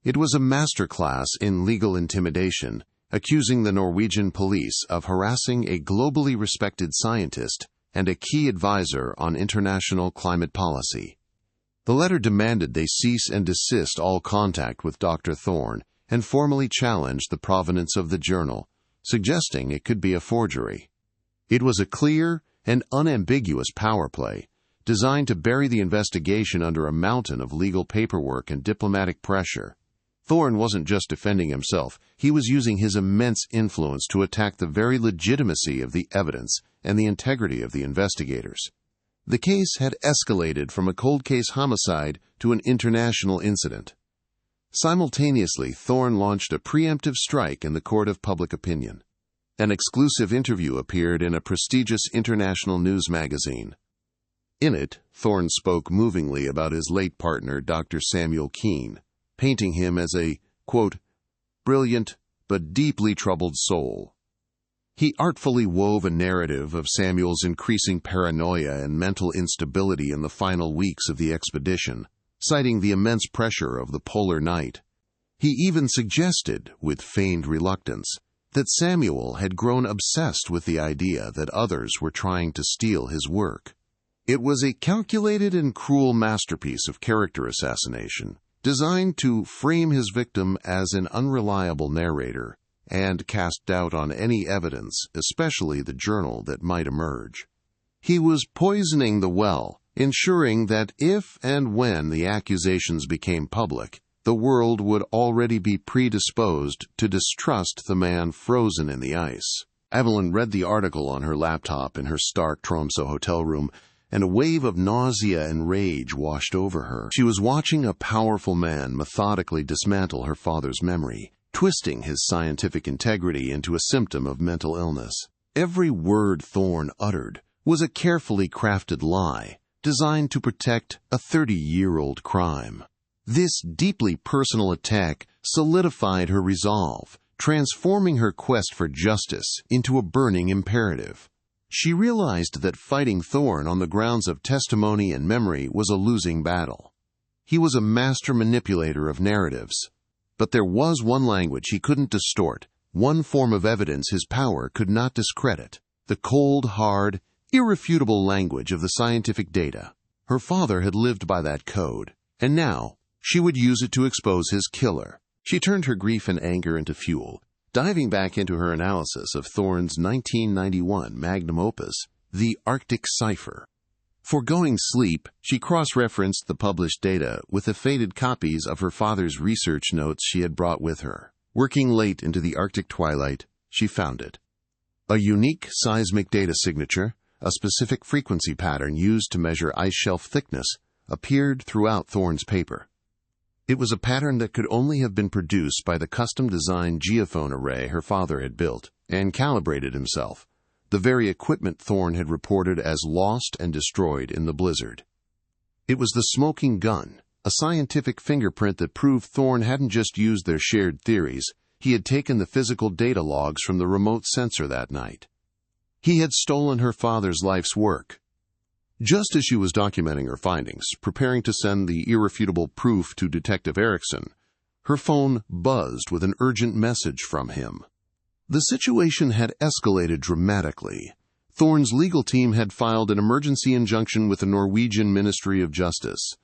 It was a masterclass in legal intimidation, accusing the Norwegian police of harassing a globally respected scientist and a key advisor on international climate policy. The letter demanded they cease and desist all contact with Dr. Thorne and formally challenged the provenance of the journal, suggesting it could be a forgery. It was a clear and unambiguous power play, designed to bury the investigation under a mountain of legal paperwork and diplomatic pressure. Thorne wasn't just defending himself, he was using his immense influence to attack the very legitimacy of the evidence and the integrity of the investigators. The case had escalated from a cold case homicide to an international incident. Simultaneously, Thorne launched a preemptive strike in the court of public opinion. An exclusive interview appeared in a prestigious international news magazine. In it, Thorne spoke movingly about his late partner, Dr. Samuel Keene, painting him as a, quote, brilliant but deeply troubled soul. He artfully wove a narrative of Samuel's increasing paranoia and mental instability in the final weeks of the expedition, citing the immense pressure of the polar night. He even suggested, with feigned reluctance, that Samuel had grown obsessed with the idea that others were trying to steal his work. It was a calculated and cruel masterpiece of character assassination, designed to frame his victim as an unreliable narrator and cast doubt on any evidence, especially the journal, that might emerge. He was poisoning the well, ensuring that if and when the accusations became public, the world would already be predisposed to distrust the man frozen in the ice. Evelyn read the article on her laptop in her stark Tromsø hotel room, and a wave of nausea and rage washed over her. She was watching a powerful man methodically dismantle her father's memory, twisting his scientific integrity into a symptom of mental illness. Every word Thorne uttered was a carefully crafted lie, designed to protect a 30-year-old crime. This deeply personal attack solidified her resolve, transforming her quest for justice into a burning imperative. She realized that fighting Thorne on the grounds of testimony and memory was a losing battle. He was a master manipulator of narratives. But there was one language he couldn't distort, one form of evidence his power could not discredit: the cold, hard, irrefutable language of the scientific data. Her father had lived by that code, and now she would use it to expose his killer. She turned her grief and anger into fuel, diving back into her analysis of Thorne's 1991 magnum opus, The Arctic Cipher. Foregoing sleep, she cross-referenced the published data with the faded copies of her father's research notes she had brought with her. Working late into the Arctic twilight, she found it. A unique seismic data signature, a specific frequency pattern used to measure ice shelf thickness, appeared throughout Thorne's paper. It was a pattern that could only have been produced by the custom-designed geophone array her father had built and calibrated himself, the very equipment Thorne had reported as lost and destroyed in the blizzard. It was the smoking gun, a scientific fingerprint that proved Thorne hadn't just used their shared theories, he had taken the physical data logs from the remote sensor that night. He had stolen her father's life's work. Just as she was documenting her findings, preparing to send the irrefutable proof to Detective Erickson, her phone buzzed with an urgent message from him. The situation had escalated dramatically. Thorne's legal team had filed an emergency injunction with the Norwegian Ministry of Justice.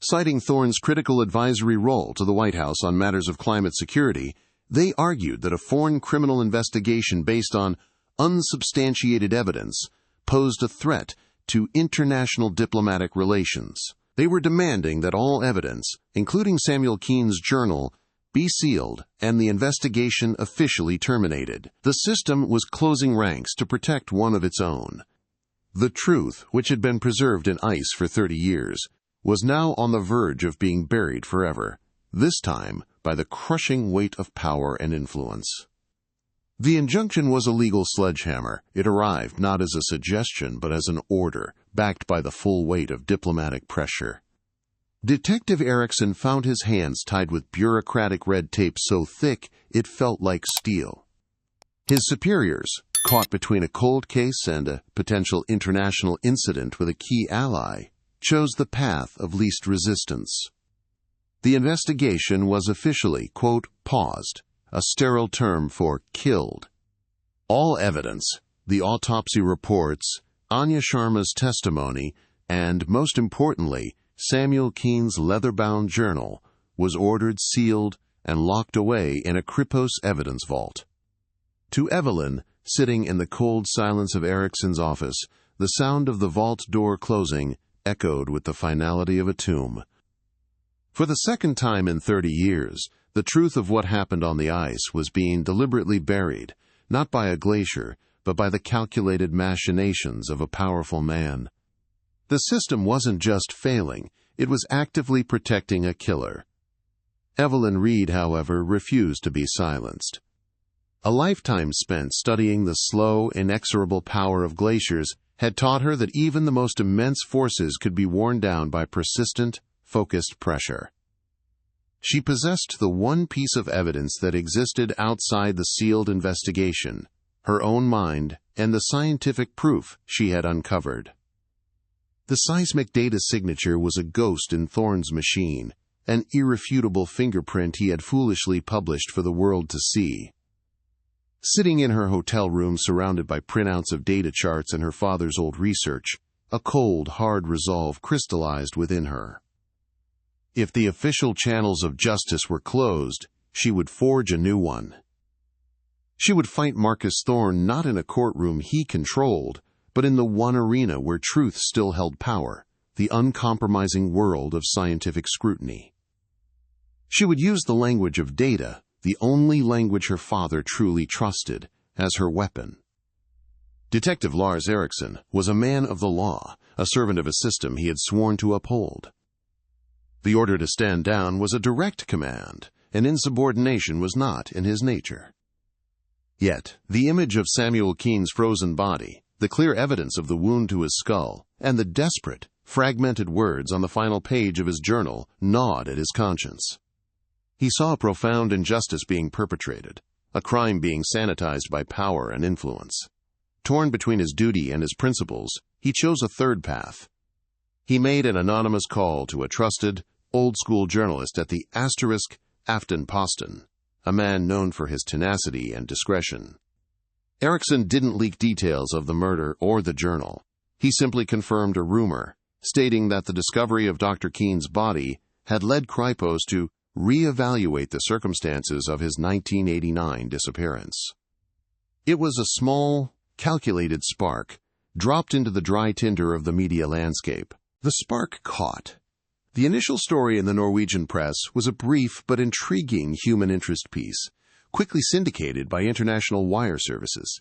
Citing Thorne's critical advisory role to the White House on matters of climate security, they argued that a foreign criminal investigation based on unsubstantiated evidence posed a threat to international diplomatic relations. They were demanding that all evidence, including Samuel Keene's journal, be sealed and the investigation officially terminated. The system was closing ranks to protect one of its own. The truth, which had been preserved in ice for 30 years, was now on the verge of being buried forever, this time by the crushing weight of power and influence. The injunction was a legal sledgehammer. It arrived not as a suggestion but as an order, backed by the full weight of diplomatic pressure. Detective Erickson found his hands tied with bureaucratic red tape so thick it felt like steel. His superiors, caught between a cold case and a potential international incident with a key ally, chose the path of least resistance. The investigation was officially, quote, paused, a sterile term for killed. All evidence, the autopsy reports, Anya Sharma's testimony, and, most importantly, Samuel Keene's leather-bound journal, was ordered sealed and locked away in a Kripos evidence vault. To Evelyn, sitting in the cold silence of Erickson's office, the sound of the vault door closing echoed with the finality of a tomb. For the second time in 30 years, the truth of what happened on the ice was being deliberately buried, not by a glacier, but by the calculated machinations of a powerful man. The system wasn't just failing, it was actively protecting a killer. Evelyn Reed, however, refused to be silenced. A lifetime spent studying the slow, inexorable power of glaciers had taught her that even the most immense forces could be worn down by persistent, focused pressure. She possessed the one piece of evidence that existed outside the sealed investigation, her own mind and the scientific proof she had uncovered. The seismic data signature was a ghost in Thorne's machine, an irrefutable fingerprint he had foolishly published for the world to see. Sitting in her hotel room surrounded by printouts of data charts and her father's old research, a cold, hard resolve crystallized within her. If the official channels of justice were closed, she would forge a new one. She would fight Marcus Thorne not in a courtroom he controlled, but in the one arena where truth still held power, the uncompromising world of scientific scrutiny. She would use the language of data, the only language her father truly trusted, as her weapon. Detective Lars Erickson was a man of the law, a servant of a system he had sworn to uphold. The order to stand down was a direct command, and insubordination was not in his nature. Yet, the image of Samuel Keene's frozen body, the clear evidence of the wound to his skull, and the desperate, fragmented words on the final page of his journal gnawed at his conscience. He saw a profound injustice being perpetrated, a crime being sanitized by power and influence. Torn between his duty and his principles, he chose a third path. He made an anonymous call to a trusted, old-school journalist at the *Aftenposten, a man known for his tenacity and discretion. Erickson didn't leak details of the murder or the journal. He simply confirmed a rumor, stating that the discovery of Dr. Keene's body had led Kripos to reevaluate the circumstances of his 1989 disappearance. It was a small, calculated spark, dropped into the dry tinder of the media landscape. The spark caught. The initial story in the Norwegian press was a brief but intriguing human interest piece, quickly syndicated by international wire services.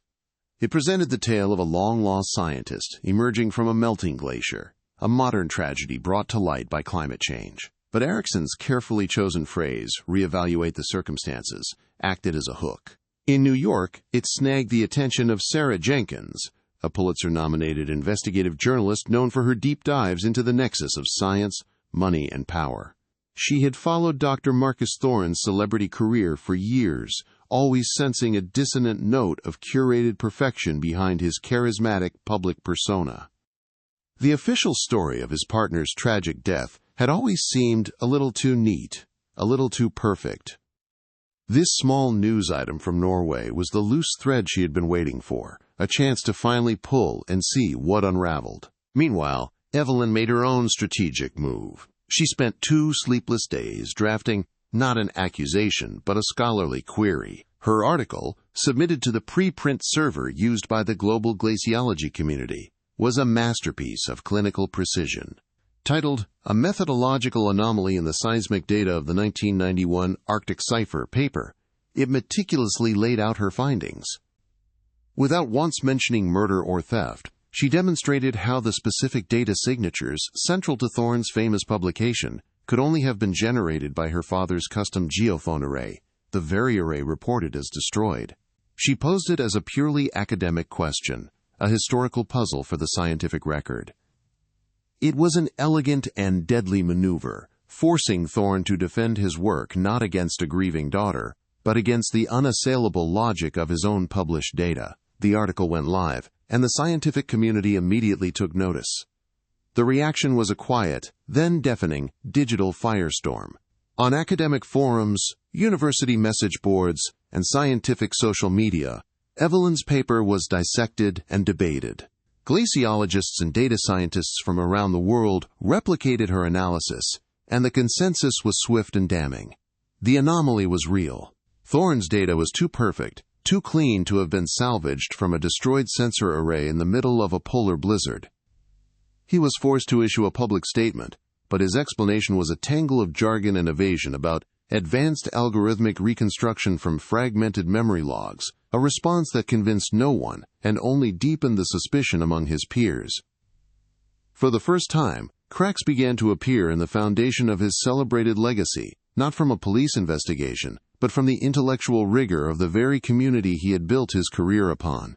It presented the tale of a long-lost scientist emerging from a melting glacier, a modern tragedy brought to light by climate change. But Erickson's carefully chosen phrase, reevaluate the circumstances, acted as a hook. In New York, it snagged the attention of Sarah Jenkins, a Pulitzer-nominated investigative journalist known for her deep dives into the nexus of science, money, and power. She had followed Dr. Marcus Thorne's celebrity career for years, always sensing a dissonant note of curated perfection behind his charismatic public persona. The official story of his partner's tragic death had always seemed a little too neat, a little too perfect. This small news item from Norway was the loose thread she had been waiting for, a chance to finally pull and see what unraveled. Meanwhile, Evelyn made her own strategic move. She spent 2 sleepless days drafting not an accusation, but a scholarly query. Her article, submitted to the preprint server used by the global glaciology community, was a masterpiece of clinical precision. Titled A Methodological Anomaly in the Seismic Data of the 1991 Arctic Cipher paper, it meticulously laid out her findings. Without once mentioning murder or theft, She demonstrated how the specific data signatures central to Thorne's famous publication could only have been generated by her father's custom geophone array, the very array reported as destroyed. She posed it as a purely academic question, a historical puzzle for the scientific record. It was an elegant and deadly maneuver, forcing Thorne to defend his work not against a grieving daughter, but against the unassailable logic of his own published data. The article went live, and the scientific community immediately took notice. The reaction was a quiet, then deafening, digital firestorm. On academic forums, university message boards, and scientific social media, Evelyn's paper was dissected and debated. Glaciologists and data scientists from around the world replicated her analysis, and the consensus was swift and damning. The anomaly was real. Thorne's data was too perfect, too clean to have been salvaged from a destroyed sensor array in the middle of a polar blizzard. He was forced to issue a public statement, but his explanation was a tangle of jargon and evasion about advanced algorithmic reconstruction from fragmented memory logs, a response that convinced no one and only deepened the suspicion among his peers. For the first time, cracks began to appear in the foundation of his celebrated legacy, not from a police investigation, but from the intellectual rigor of the very community he had built his career upon.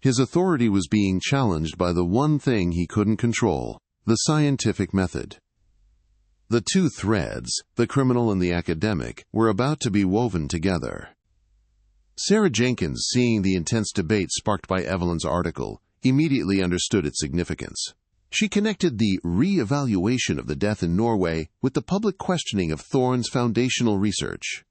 His authority was being challenged by the one thing he couldn't control, the scientific method. The two threads, the criminal and the academic, were about to be woven together. Sarah Jenkins, seeing the intense debate sparked by Evelyn's article, immediately understood its significance. She connected the re-evaluation of the death in Norway with the public questioning of Thorne's foundational research.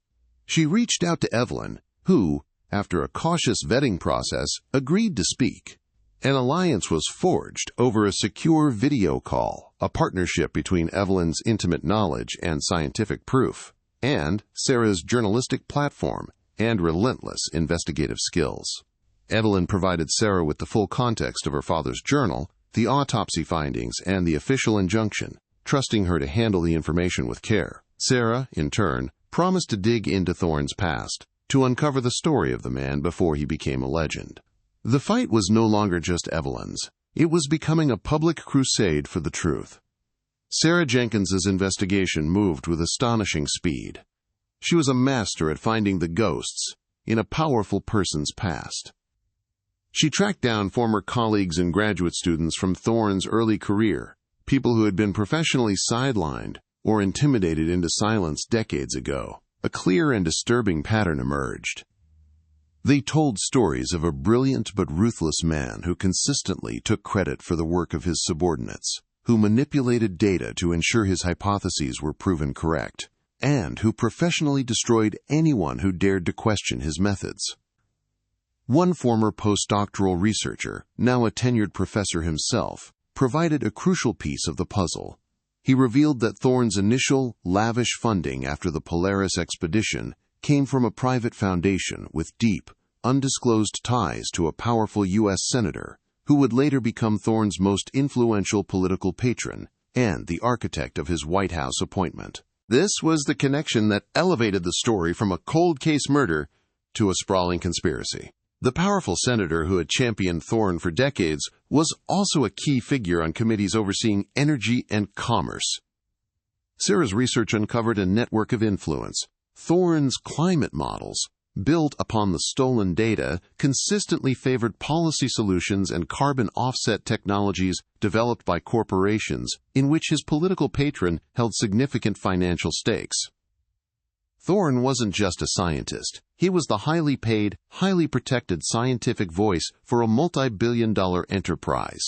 She reached out to Evelyn, who, after a cautious vetting process, agreed to speak. An alliance was forged over a secure video call, a partnership between Evelyn's intimate knowledge and scientific proof, and Sarah's journalistic platform and relentless investigative skills. Evelyn provided Sarah with the full context of her father's journal, the autopsy findings, and the official injunction, trusting her to handle the information with care. Sarah, in turn, promised to dig into Thorne's past, to uncover the story of the man before he became a legend. The fight was no longer just Evelyn's. It was becoming a public crusade for the truth. Sarah Jenkins's investigation moved with astonishing speed. She was a master at finding the ghosts in a powerful person's past. She tracked down former colleagues and graduate students from Thorne's early career, people who had been professionally sidelined or intimidated into silence decades ago. A clear and disturbing pattern emerged. They told stories of a brilliant but ruthless man who consistently took credit for the work of his subordinates, who manipulated data to ensure his hypotheses were proven correct, and who professionally destroyed anyone who dared to question his methods. One former postdoctoral researcher, now a tenured professor himself, provided a crucial piece of the puzzle. He revealed that Thorne's initial, lavish funding after the Polaris expedition came from a private foundation with deep, undisclosed ties to a powerful U.S. senator, who would later become Thorne's most influential political patron and the architect of his White House appointment. This was the connection that elevated the story from a cold case murder to a sprawling conspiracy. The powerful senator who had championed Thorne for decades was also a key figure on committees overseeing energy and commerce. Sarah's research uncovered a network of influence. Thorne's climate models, built upon the stolen data, consistently favored policy solutions and carbon offset technologies developed by corporations in which his political patron held significant financial stakes. Thorne wasn't just a scientist. He was the highly paid, highly protected scientific voice for a multi-billion-dollar enterprise.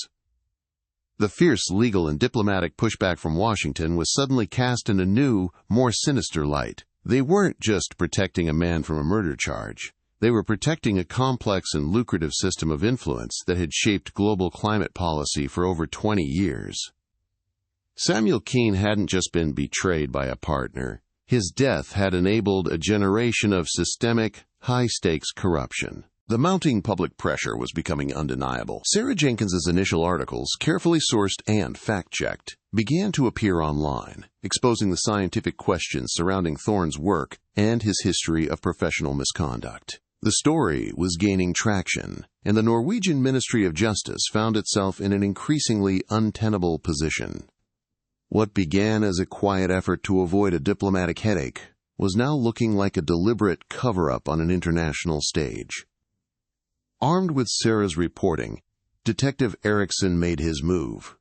The fierce legal and diplomatic pushback from Washington was suddenly cast in a new, more sinister light. They weren't just protecting a man from a murder charge. They were protecting a complex and lucrative system of influence that had shaped global climate policy for over 20 years. Samuel Keene hadn't just been betrayed by a partner. His death had enabled a generation of systemic, high-stakes corruption. The mounting public pressure was becoming undeniable. Sarah Jenkins's initial articles, carefully sourced and fact-checked, began to appear online, exposing the scientific questions surrounding Thorne's work and his history of professional misconduct. The story was gaining traction, and the Norwegian Ministry of Justice found itself in an increasingly untenable position. What began as a quiet effort to avoid a diplomatic headache was now looking like a deliberate cover-up on an international stage. Armed with Sarah's reporting, Detective Erickson made his move.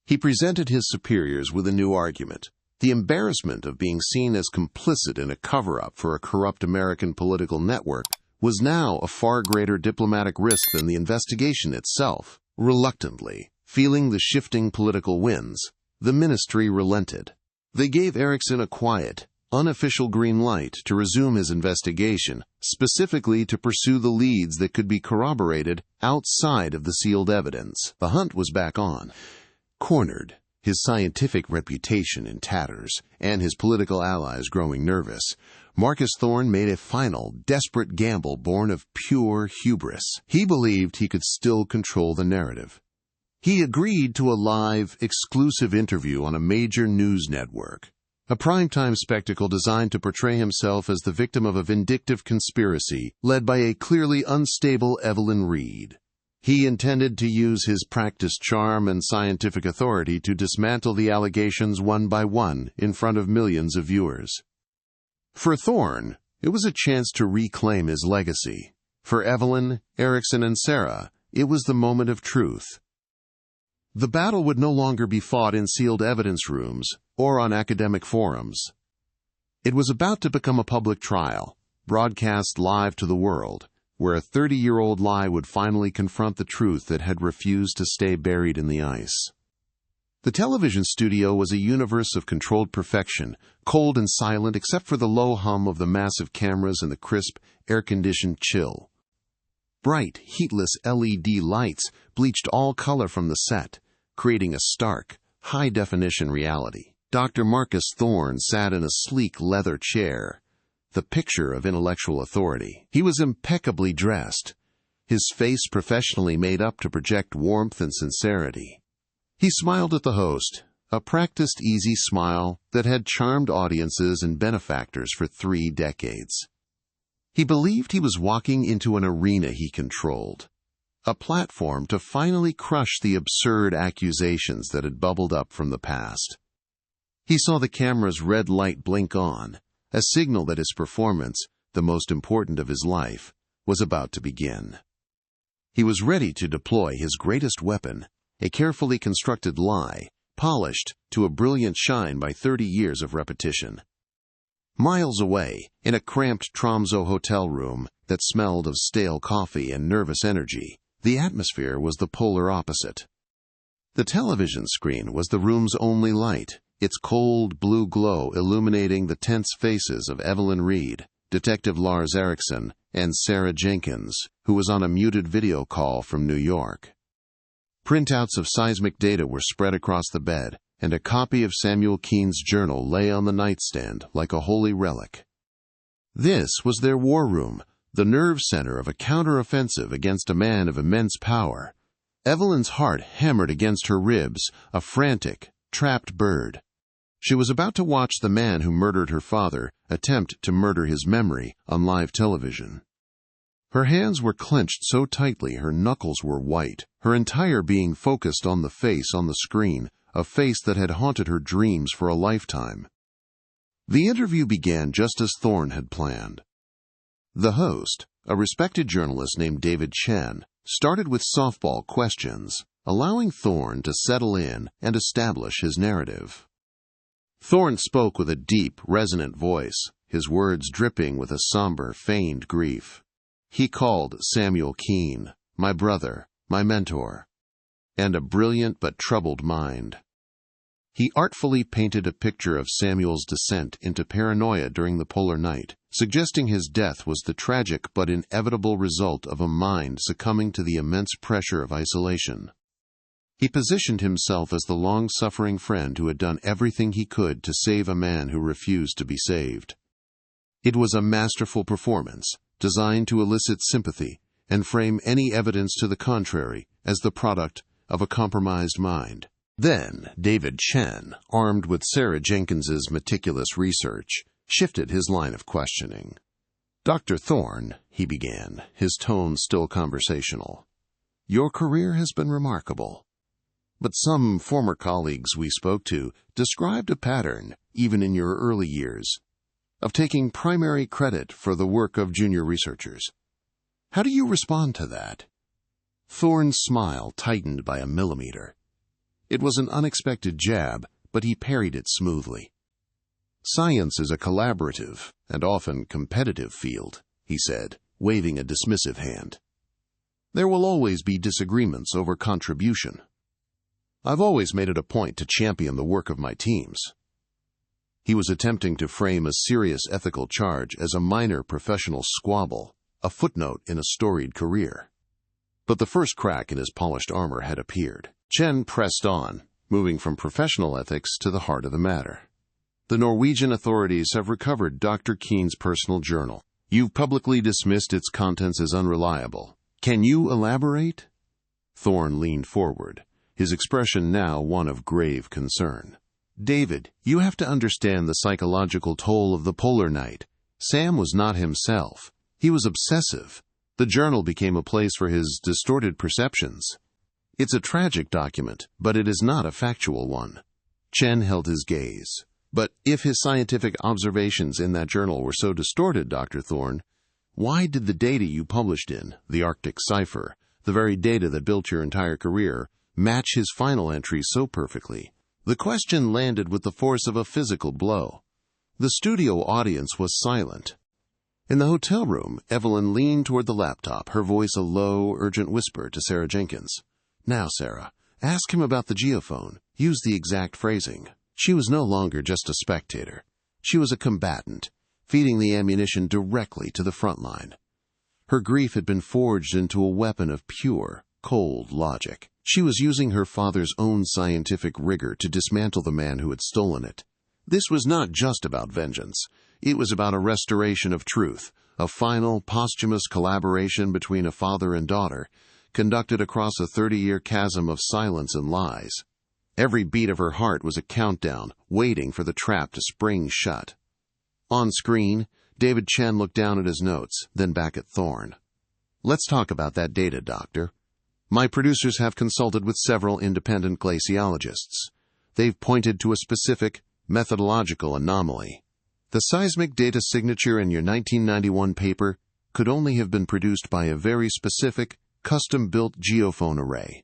He presented his superiors with a new argument. The embarrassment of being seen as complicit in a cover-up for a corrupt American political network was now a far greater diplomatic risk than the investigation itself. Reluctantly, feeling the shifting political winds, the ministry relented. They gave Erickson a quiet, unofficial green light to resume his investigation, specifically to pursue the leads that could be corroborated outside of the sealed evidence. The hunt was back on. Cornered, his scientific reputation in tatters, and his political allies growing nervous, Marcus Thorne made a final, desperate gamble born of pure hubris. He believed he could still control the narrative. He agreed to a live, exclusive interview on a major news network, a primetime spectacle designed to portray himself as the victim of a vindictive conspiracy led by a clearly unstable Evelyn Reed. He intended to use his practiced charm and scientific authority to dismantle the allegations one by one in front of millions of viewers. For Thorne, it was a chance to reclaim his legacy. For Evelyn, Erickson, and Sarah, it was the moment of truth. The battle would no longer be fought in sealed evidence rooms or on academic forums. It was about to become a public trial, broadcast live to the world, where a 30-year-old lie would finally confront the truth that had refused to stay buried in the ice. The television studio was a universe of controlled perfection, cold and silent except for the low hum of the massive cameras and the crisp, air-conditioned chill. Bright, heatless LED lights bleached all color from the set, creating a stark, high-definition reality. Dr. Marcus Thorne sat in a sleek leather chair, the picture of intellectual authority. He was impeccably dressed, his face professionally made up to project warmth and sincerity. He smiled at the host, a practiced, easy smile that had charmed audiences and benefactors for 3 decades. He believed he was walking into an arena he controlled, a platform to finally crush the absurd accusations that had bubbled up from the past. He saw the camera's red light blink on, a signal that his performance, the most important of his life, was about to begin. He was ready to deploy his greatest weapon, a carefully constructed lie, polished to a brilliant shine by 30 years of repetition. Miles away, in a cramped Tromsø hotel room that smelled of stale coffee and nervous energy, the atmosphere was the polar opposite. The television screen was the room's only light, its cold blue glow illuminating the tense faces of Evelyn Reed, Detective Lars Erickson, and Sarah Jenkins, who was on a muted video call from New York. Printouts of seismic data were spread across the bed, and a copy of Samuel Keene's journal lay on the nightstand like a holy relic. This was their war room, the nerve center of a counter-offensive against a man of immense power. Evelyn's heart hammered against her ribs, a frantic, trapped bird. She was about to watch the man who murdered her father attempt to murder his memory on live television. Her hands were clenched so tightly her knuckles were white, her entire being focused on the face on the screen, a face that had haunted her dreams for a lifetime. The interview began just as Thorne had planned. The host, a respected journalist named David Chen, started with softball questions, allowing Thorne to settle in and establish his narrative. Thorne spoke with a deep, resonant voice, his words dripping with a somber, feigned grief. He called Samuel Keene, my brother, my mentor, and a brilliant but troubled mind. He artfully painted a picture of Samuel's descent into paranoia during the polar night, suggesting his death was the tragic but inevitable result of a mind succumbing to the immense pressure of isolation. He positioned himself as the long-suffering friend who had done everything he could to save a man who refused to be saved. It was a masterful performance, designed to elicit sympathy and frame any evidence to the contrary as the product of a compromised mind. Then David Chen, armed with Sarah Jenkins's meticulous research, shifted his line of questioning. "Dr. Thorne," he began, his tone still conversational, "your career has been remarkable. But some former colleagues we spoke to described a pattern, even in your early years, of taking primary credit for the work of junior researchers. How do you respond to that?" Thorne's smile tightened by a millimeter. It was an unexpected jab, but he parried it smoothly. "Science is a collaborative and often competitive field," he said, waving a dismissive hand. "There will always be disagreements over contribution. I've always made it a point to champion the work of my teams." He was attempting to frame a serious ethical charge as a minor professional squabble, a footnote in a storied career. But the first crack in his polished armor had appeared. Chen pressed on, moving from professional ethics to the heart of the matter. "The Norwegian authorities have recovered Dr. Keen's personal journal. You've publicly dismissed its contents as unreliable. Can you elaborate?" Thorne leaned forward, his expression now one of grave concern. "David, you have to understand the psychological toll of the polar night. Sam was not himself. He was obsessive. The journal became a place for his distorted perceptions. It's a tragic document, but it is not a factual one." Chen held his gaze. "But if his scientific observations in that journal were so distorted, Dr. Thorne, why did the data you published in, the Arctic Cipher, the very data that built your entire career, match his final entry so perfectly?" The question landed with the force of a physical blow. The studio audience was silent. In the hotel room, Evelyn leaned toward the laptop, her voice a low, urgent whisper to Sarah Jenkins. "Now, Sarah, ask him about the geophone. Use the exact phrasing." She was no longer just a spectator. She was a combatant, feeding the ammunition directly to the front line. Her grief had been forged into a weapon of pure, cold logic. She was using her father's own scientific rigor to dismantle the man who had stolen it. This was not just about vengeance. It was about a restoration of truth, a final, posthumous collaboration between a father and daughter, conducted across a 30-year chasm of silence and lies. Every beat of her heart was a countdown, waiting for the trap to spring shut. On screen, David Chen looked down at his notes, then back at Thorne. "Let's talk about that data, Doctor. My producers have consulted with several independent glaciologists. They've pointed to a specific, methodological anomaly. The seismic data signature in your 1991 paper could only have been produced by a very specific, custom-built geophone array.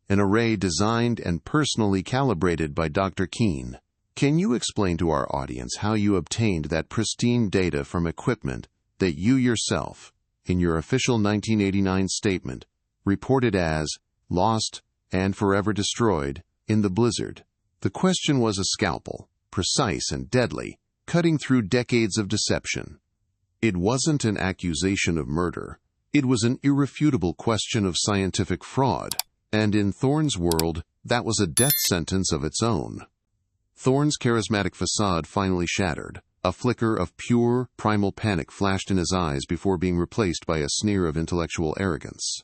An array designed and personally calibrated by Dr. Keen. Can you explain to our audience how you obtained that pristine data from equipment that you yourself, in your official 1989 statement, reported as lost and forever destroyed in the blizzard?" The question was a scalpel, precise and deadly, cutting through decades of deception. It wasn't an accusation of murder. It was an irrefutable question of scientific fraud, and in Thorne's world, that was a death sentence of its own. Thorne's charismatic facade finally shattered. A flicker of pure, primal panic flashed in his eyes before being replaced by a sneer of intellectual arrogance.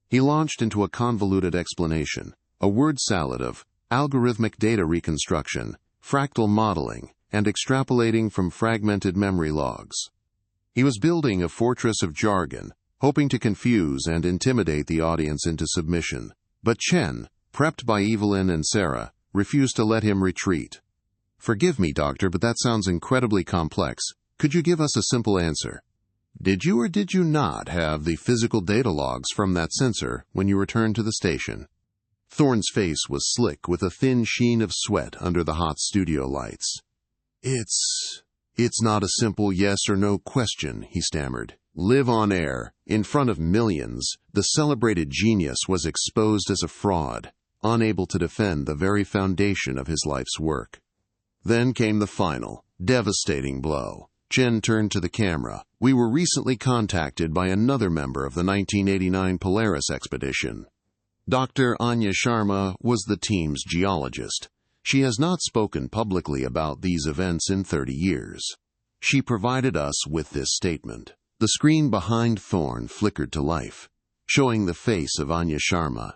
He launched into a convoluted explanation, a word salad of algorithmic data reconstruction, fractal modeling, and extrapolating from fragmented memory logs. He was building a fortress of jargon, hoping to confuse and intimidate the audience into submission. But Chen, prepped by Evelyn and Sarah, refused to let him retreat. "Forgive me, Doctor, but that sounds incredibly complex. Could you give us a simple answer? Did you or did you not have the physical data logs from that sensor when you returned to the station?" Thorne's face was slick with a thin sheen of sweat under the hot studio lights. It's not a simple yes or no question," he stammered. "Live on air, in front of millions, the celebrated genius was exposed as a fraud, unable to defend the very foundation of his life's work." Then came the final, devastating blow. Chen turned to the camera. "We were recently contacted by another member of the 1989 Polaris expedition. Dr. Anya Sharma was the team's geologist. She has not spoken publicly about these events in 30 years. She provided us with this statement." The screen behind Thorne flickered to life, showing the face of Anya Sharma,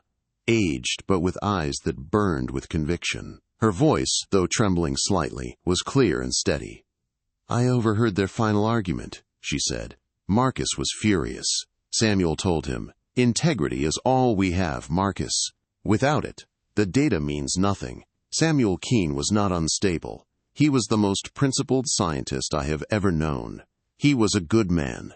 aged but with eyes that burned with conviction. Her voice, though trembling slightly, was clear and steady. "I overheard their final argument. she said. Marcus was furious. Samuel told him, "Integrity is all we have, Marcus. Without it, the data means nothing." Samuel Keene was not unstable. He was the most principled scientist I have ever known. He was a good man.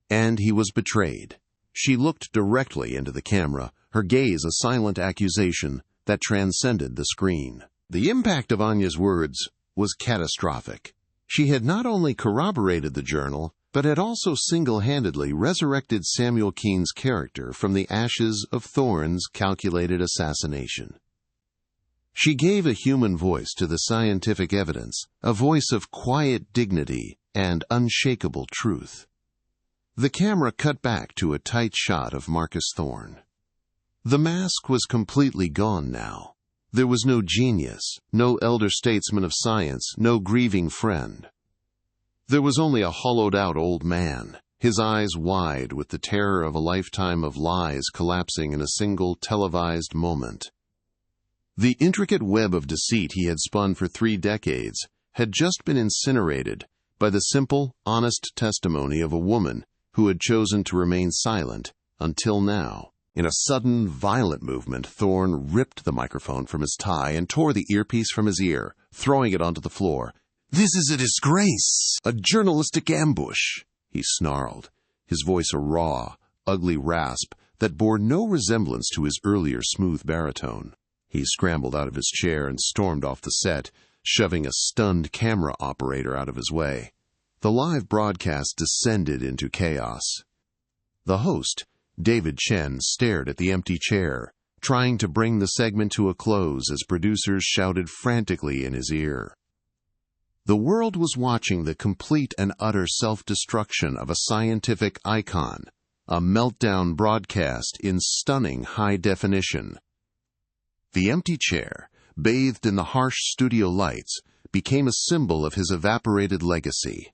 And he was betrayed. She looked directly into the camera, her gaze a silent accusation that transcended the screen. The impact of Anya's words was catastrophic. She had not only corroborated the journal, but had also single-handedly resurrected Samuel Keene's character from the ashes of Thorne's calculated assassination. She gave a human voice to the scientific evidence, a voice of quiet dignity and unshakable truth. The camera cut back to a tight shot of Marcus Thorne. The mask was completely gone now. There was no genius, no elder statesman of science, no grieving friend. There was only a hollowed-out old man, his eyes wide with the terror of a lifetime of lies collapsing in a single televised moment. The intricate web of deceit he had spun for 3 decades had just been incinerated by the simple, honest testimony of a woman who had chosen to remain silent until now. In a sudden, violent movement, Thorne ripped the microphone from his tie and tore the earpiece from his ear, throwing it onto the floor. "This is a disgrace! A journalistic ambush!" he snarled, his voice a raw, ugly rasp that bore no resemblance to his earlier smooth baritone. He scrambled out of his chair and stormed off the set, shoving a stunned camera operator out of his way. The live broadcast descended into chaos. The host, David Chen, stared at the empty chair, trying to bring the segment to a close as producers shouted frantically in his ear. The world was watching the complete and utter self-destruction of a scientific icon, a meltdown broadcast in stunning high definition. The empty chair, bathed in the harsh studio lights, became a symbol of his evaporated legacy.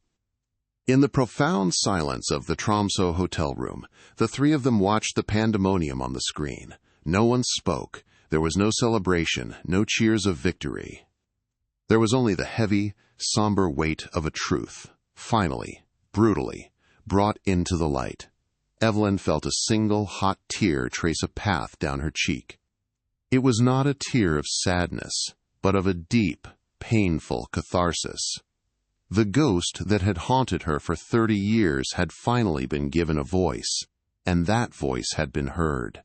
In the profound silence of the Tromsø hotel room, the 3 of them watched the pandemonium on the screen. No one spoke. There was no celebration, no cheers of victory. There was only the heavy, somber weight of a truth, finally, brutally, brought into the light. Evelyn felt a single hot tear trace a path down her cheek. It was not a tear of sadness, but of a deep, painful catharsis. The ghost that had haunted her for 30 years had finally been given a voice, and that voice had been heard.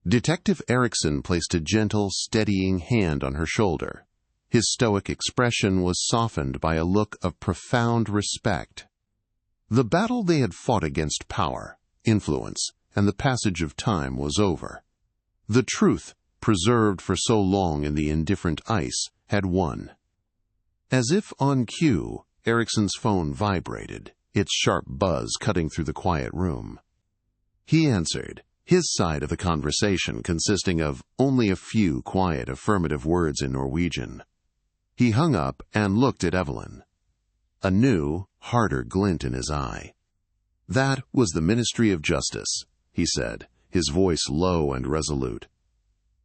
Detective Erickson placed a gentle, steadying hand on her shoulder. His stoic expression was softened by a look of profound respect. The battle they had fought against power, influence, and the passage of time was over. The truth, preserved for so long in the indifferent ice, had won. As if on cue, Erickson's phone vibrated, its sharp buzz cutting through the quiet room. He answered, his side of the conversation consisting of only a few quiet affirmative words in Norwegian. He hung up and looked at Evelyn. A new, harder glint in his eye. "That was the Ministry of Justice," he said, his voice low and resolute.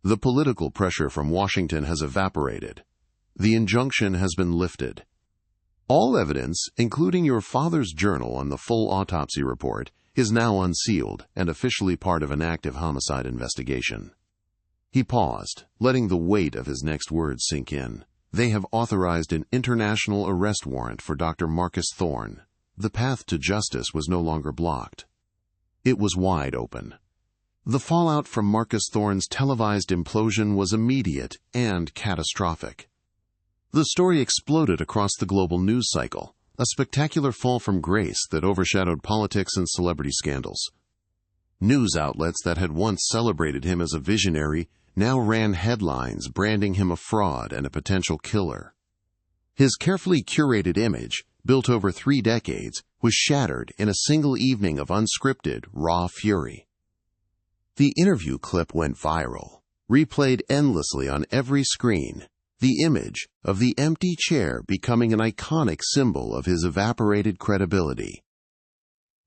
"The political pressure from Washington has evaporated. The injunction has been lifted. All evidence, including your father's journal and the full autopsy report, is now unsealed and officially part of an active homicide investigation." He paused, letting the weight of his next words sink in. "They have authorized an international arrest warrant for Dr. Marcus Thorne." The path to justice was no longer blocked. It was wide open. The fallout from Marcus Thorne's televised implosion was immediate and catastrophic. The story exploded across the global news cycle, a spectacular fall from grace that overshadowed politics and celebrity scandals. News outlets that had once celebrated him as a visionary now ran headlines branding him a fraud and a potential killer. His carefully curated image, built over 3 decades, was shattered in a single evening of unscripted, raw fury. The interview clip went viral, replayed endlessly on every screen, the image of the empty chair becoming an iconic symbol of his evaporated credibility.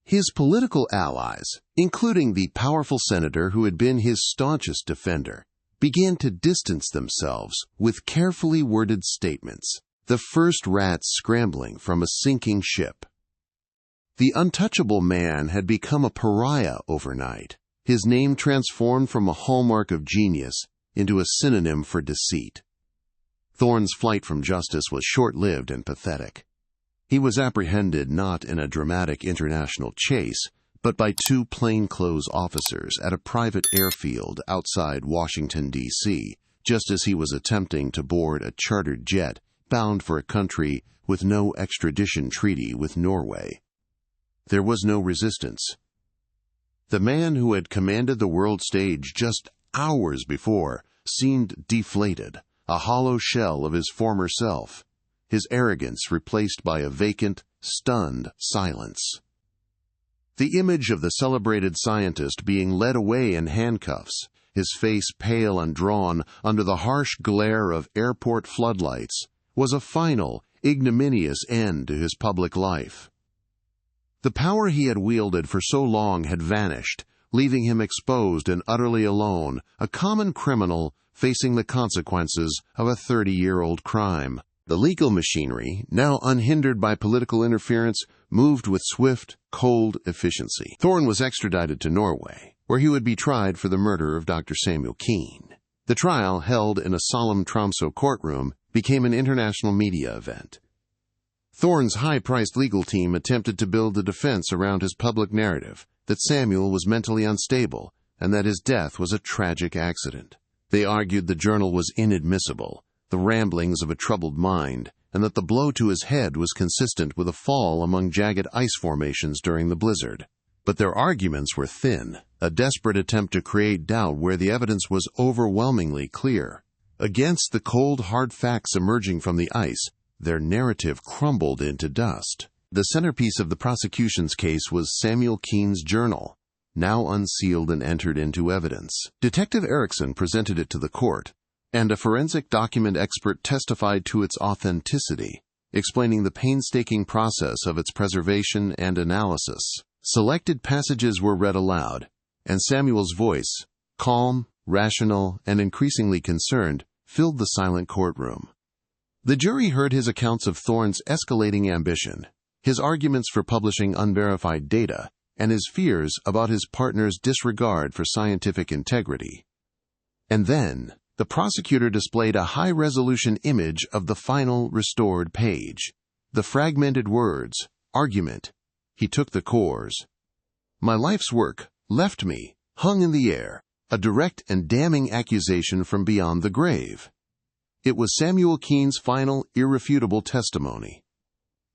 His political allies, including the powerful senator who had been his staunchest defender, began to distance themselves with carefully worded statements, the first rats scrambling from a sinking ship. The untouchable man had become a pariah overnight, his name transformed from a hallmark of genius into a synonym for deceit. Thorne's flight from justice was short-lived and pathetic. He was apprehended not in a dramatic international chase, but by two plainclothes officers at a private airfield outside Washington, D.C., just as he was attempting to board a chartered jet bound for a country with no extradition treaty with Norway. There was no resistance. The man who had commanded the world stage just hours before seemed deflated, a hollow shell of his former self, his arrogance replaced by a vacant, stunned silence. The image of the celebrated scientist being led away in handcuffs, his face pale and drawn under the harsh glare of airport floodlights, was a final, ignominious end to his public life. The power he had wielded for so long had vanished, leaving him exposed and utterly alone, a common criminal facing the consequences of a 30-year-old crime. The legal machinery, now unhindered by political interference, moved with swift, cold efficiency. Thorne was extradited to Norway, where he would be tried for the murder of Dr. Samuel Keene. The trial, held in a solemn Tromsø courtroom, became an international media event. Thorne's high-priced legal team attempted to build a defense around his public narrative that Samuel was mentally unstable and that his death was a tragic accident. They argued the journal was inadmissible, the ramblings of a troubled mind, and that the blow to his head was consistent with a fall among jagged ice formations during the blizzard. But their arguments were thin, a desperate attempt to create doubt where the evidence was overwhelmingly clear. Against the cold, hard facts emerging from the ice, their narrative crumbled into dust. The centerpiece of the prosecution's case was Samuel Keene's journal, now unsealed and entered into evidence. Detective Erickson presented it to the court, and a forensic document expert testified to its authenticity, explaining the painstaking process of its preservation and analysis. Selected passages were read aloud, and Samuel's voice, calm, rational, and increasingly concerned, filled the silent courtroom. The jury heard his accounts of Thorne's escalating ambition, his arguments for publishing unverified data, and his fears about his partner's disregard for scientific integrity. And then, the prosecutor displayed a high-resolution image of the final restored page. The fragmented words, argument, he took the cores. My life's work left me, hung in the air, a direct and damning accusation from beyond the grave. It was Samuel Keene's final, irrefutable testimony.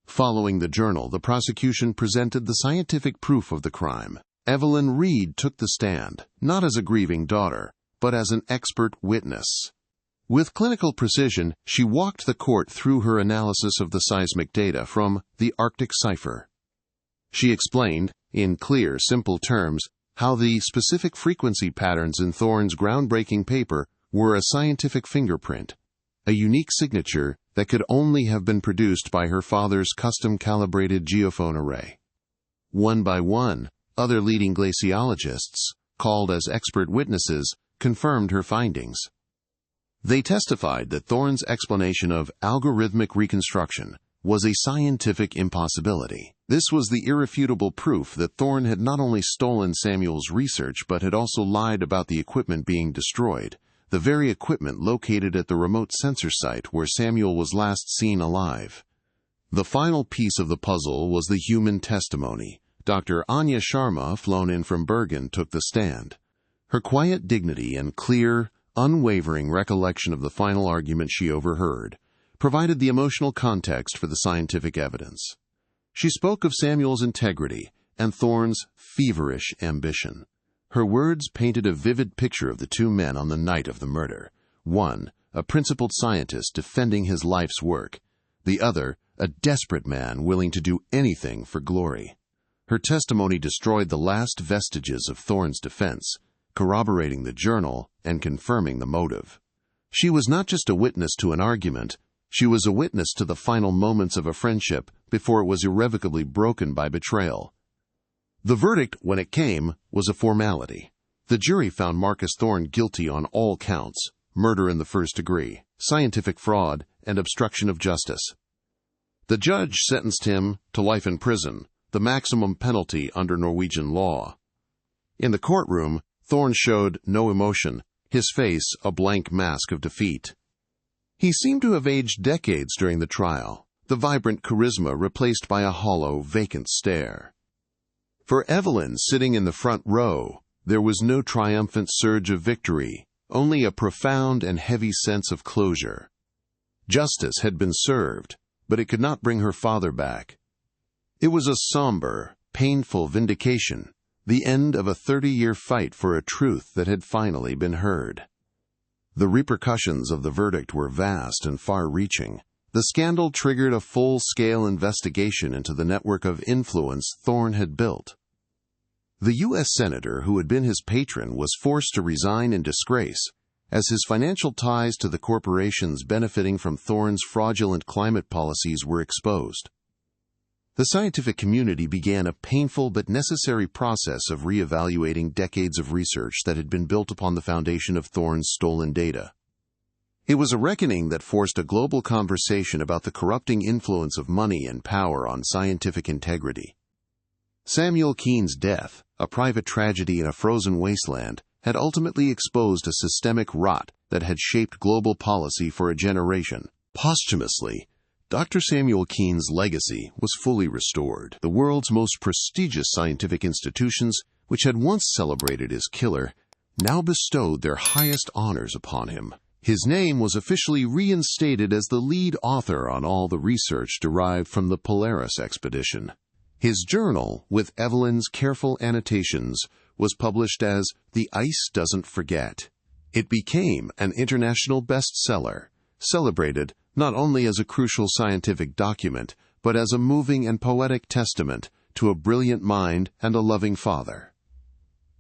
Following the journal, the prosecution presented the scientific proof of the crime. Evelyn Reed took the stand, not as a grieving daughter, but as an expert witness. With clinical precision, she walked the court through her analysis of the seismic data from the Arctic cipher. She explained, in clear, simple terms, how the specific frequency patterns in Thorne's groundbreaking paper were a scientific fingerprint, a unique signature that could only have been produced by her father's custom-calibrated geophone array. One by one, other leading glaciologists, called as expert witnesses, confirmed her findings. They testified that Thorne's explanation of algorithmic reconstruction was a scientific impossibility. This was the irrefutable proof that Thorne had not only stolen Samuel's research but had also lied about the equipment being destroyed, the very equipment located at the remote sensor site where Samuel was last seen alive. The final piece of the puzzle was the human testimony. Dr. Anya Sharma, flown in from Bergen, took the stand. Her quiet dignity and clear, unwavering recollection of the final argument she overheard provided the emotional context for the scientific evidence. She spoke of Samuel's integrity and Thorne's feverish ambition. Her words painted a vivid picture of the two men on the night of the murder. One, a principled scientist defending his life's work. The other, a desperate man willing to do anything for glory. Her testimony destroyed the last vestiges of Thorne's defense, corroborating the journal and confirming the motive. She was not just a witness to an argument, she was a witness to the final moments of a friendship before it was irrevocably broken by betrayal. The verdict, when it came, was a formality. The jury found Marcus Thorne guilty on all counts: murder in the first degree, scientific fraud, and obstruction of justice. The judge sentenced him to life in prison, the maximum penalty under Norwegian law. In the courtroom, Thorne showed no emotion, his face a blank mask of defeat. He seemed to have aged decades during the trial, the vibrant charisma replaced by a hollow, vacant stare. For Evelyn, sitting in the front row, there was no triumphant surge of victory, only a profound and heavy sense of closure. Justice had been served, but it could not bring her father back. It was a somber, painful vindication, the end of a 30-year fight for a truth that had finally been heard. The repercussions of the verdict were vast and far-reaching. The scandal triggered a full-scale investigation into the network of influence Thorne had built. The U.S. senator who had been his patron was forced to resign in disgrace, as his financial ties to the corporations benefiting from Thorne's fraudulent climate policies were exposed. The scientific community began a painful but necessary process of reevaluating decades of research that had been built upon the foundation of Thorne's stolen data. It was a reckoning that forced a global conversation about the corrupting influence of money and power on scientific integrity. Samuel Keene's death, a private tragedy in a frozen wasteland, had ultimately exposed a systemic rot that had shaped global policy for a generation. Posthumously, Dr. Samuel Keene's legacy was fully restored. The world's most prestigious scientific institutions, which had once celebrated his killer, now bestowed their highest honors upon him. His name was officially reinstated as the lead author on all the research derived from the Polaris expedition. His journal, with Evelyn's careful annotations, was published as The Ice Doesn't Forget. It became an international bestseller, celebrated not only as a crucial scientific document, but as a moving and poetic testament to a brilliant mind and a loving father.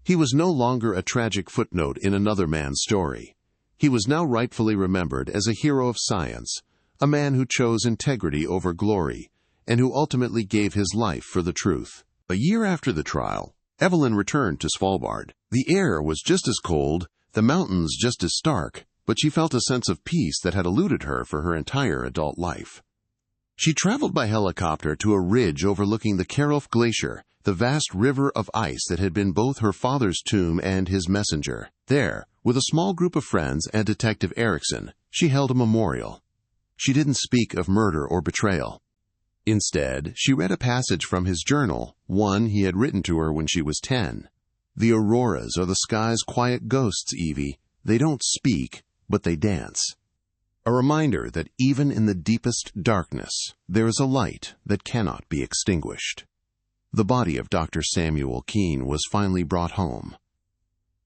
He was no longer a tragic footnote in another man's story. He was now rightfully remembered as a hero of science, a man who chose integrity over glory, and who ultimately gave his life for the truth. A year after the trial, Evelyn returned to Svalbard. The air was just as cold, the mountains just as stark, but she felt a sense of peace that had eluded her for her entire adult life. She traveled by helicopter to a ridge overlooking the Kjerulf Glacier, the vast river of ice that had been both her father's tomb and his messenger. There, with a small group of friends and Detective Erickson, she held a memorial. She didn't speak of murder or betrayal. Instead, she read a passage from his journal, one he had written to her when she was 10. "The auroras are the sky's quiet ghosts, Evie. They don't speak, but they dance." A reminder that even in the deepest darkness, there is a light that cannot be extinguished. The body of Dr. Samuel Keene was finally brought home.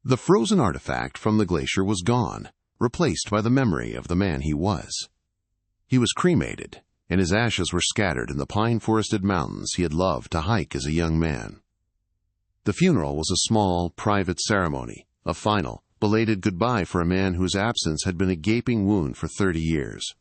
The frozen artifact from the glacier was gone, replaced by the memory of the man he was. He was cremated, and his ashes were scattered in the pine-forested mountains he had loved to hike as a young man. The funeral was a small, private ceremony, a final, belated goodbye for a man whose absence had been a gaping wound for 30 years.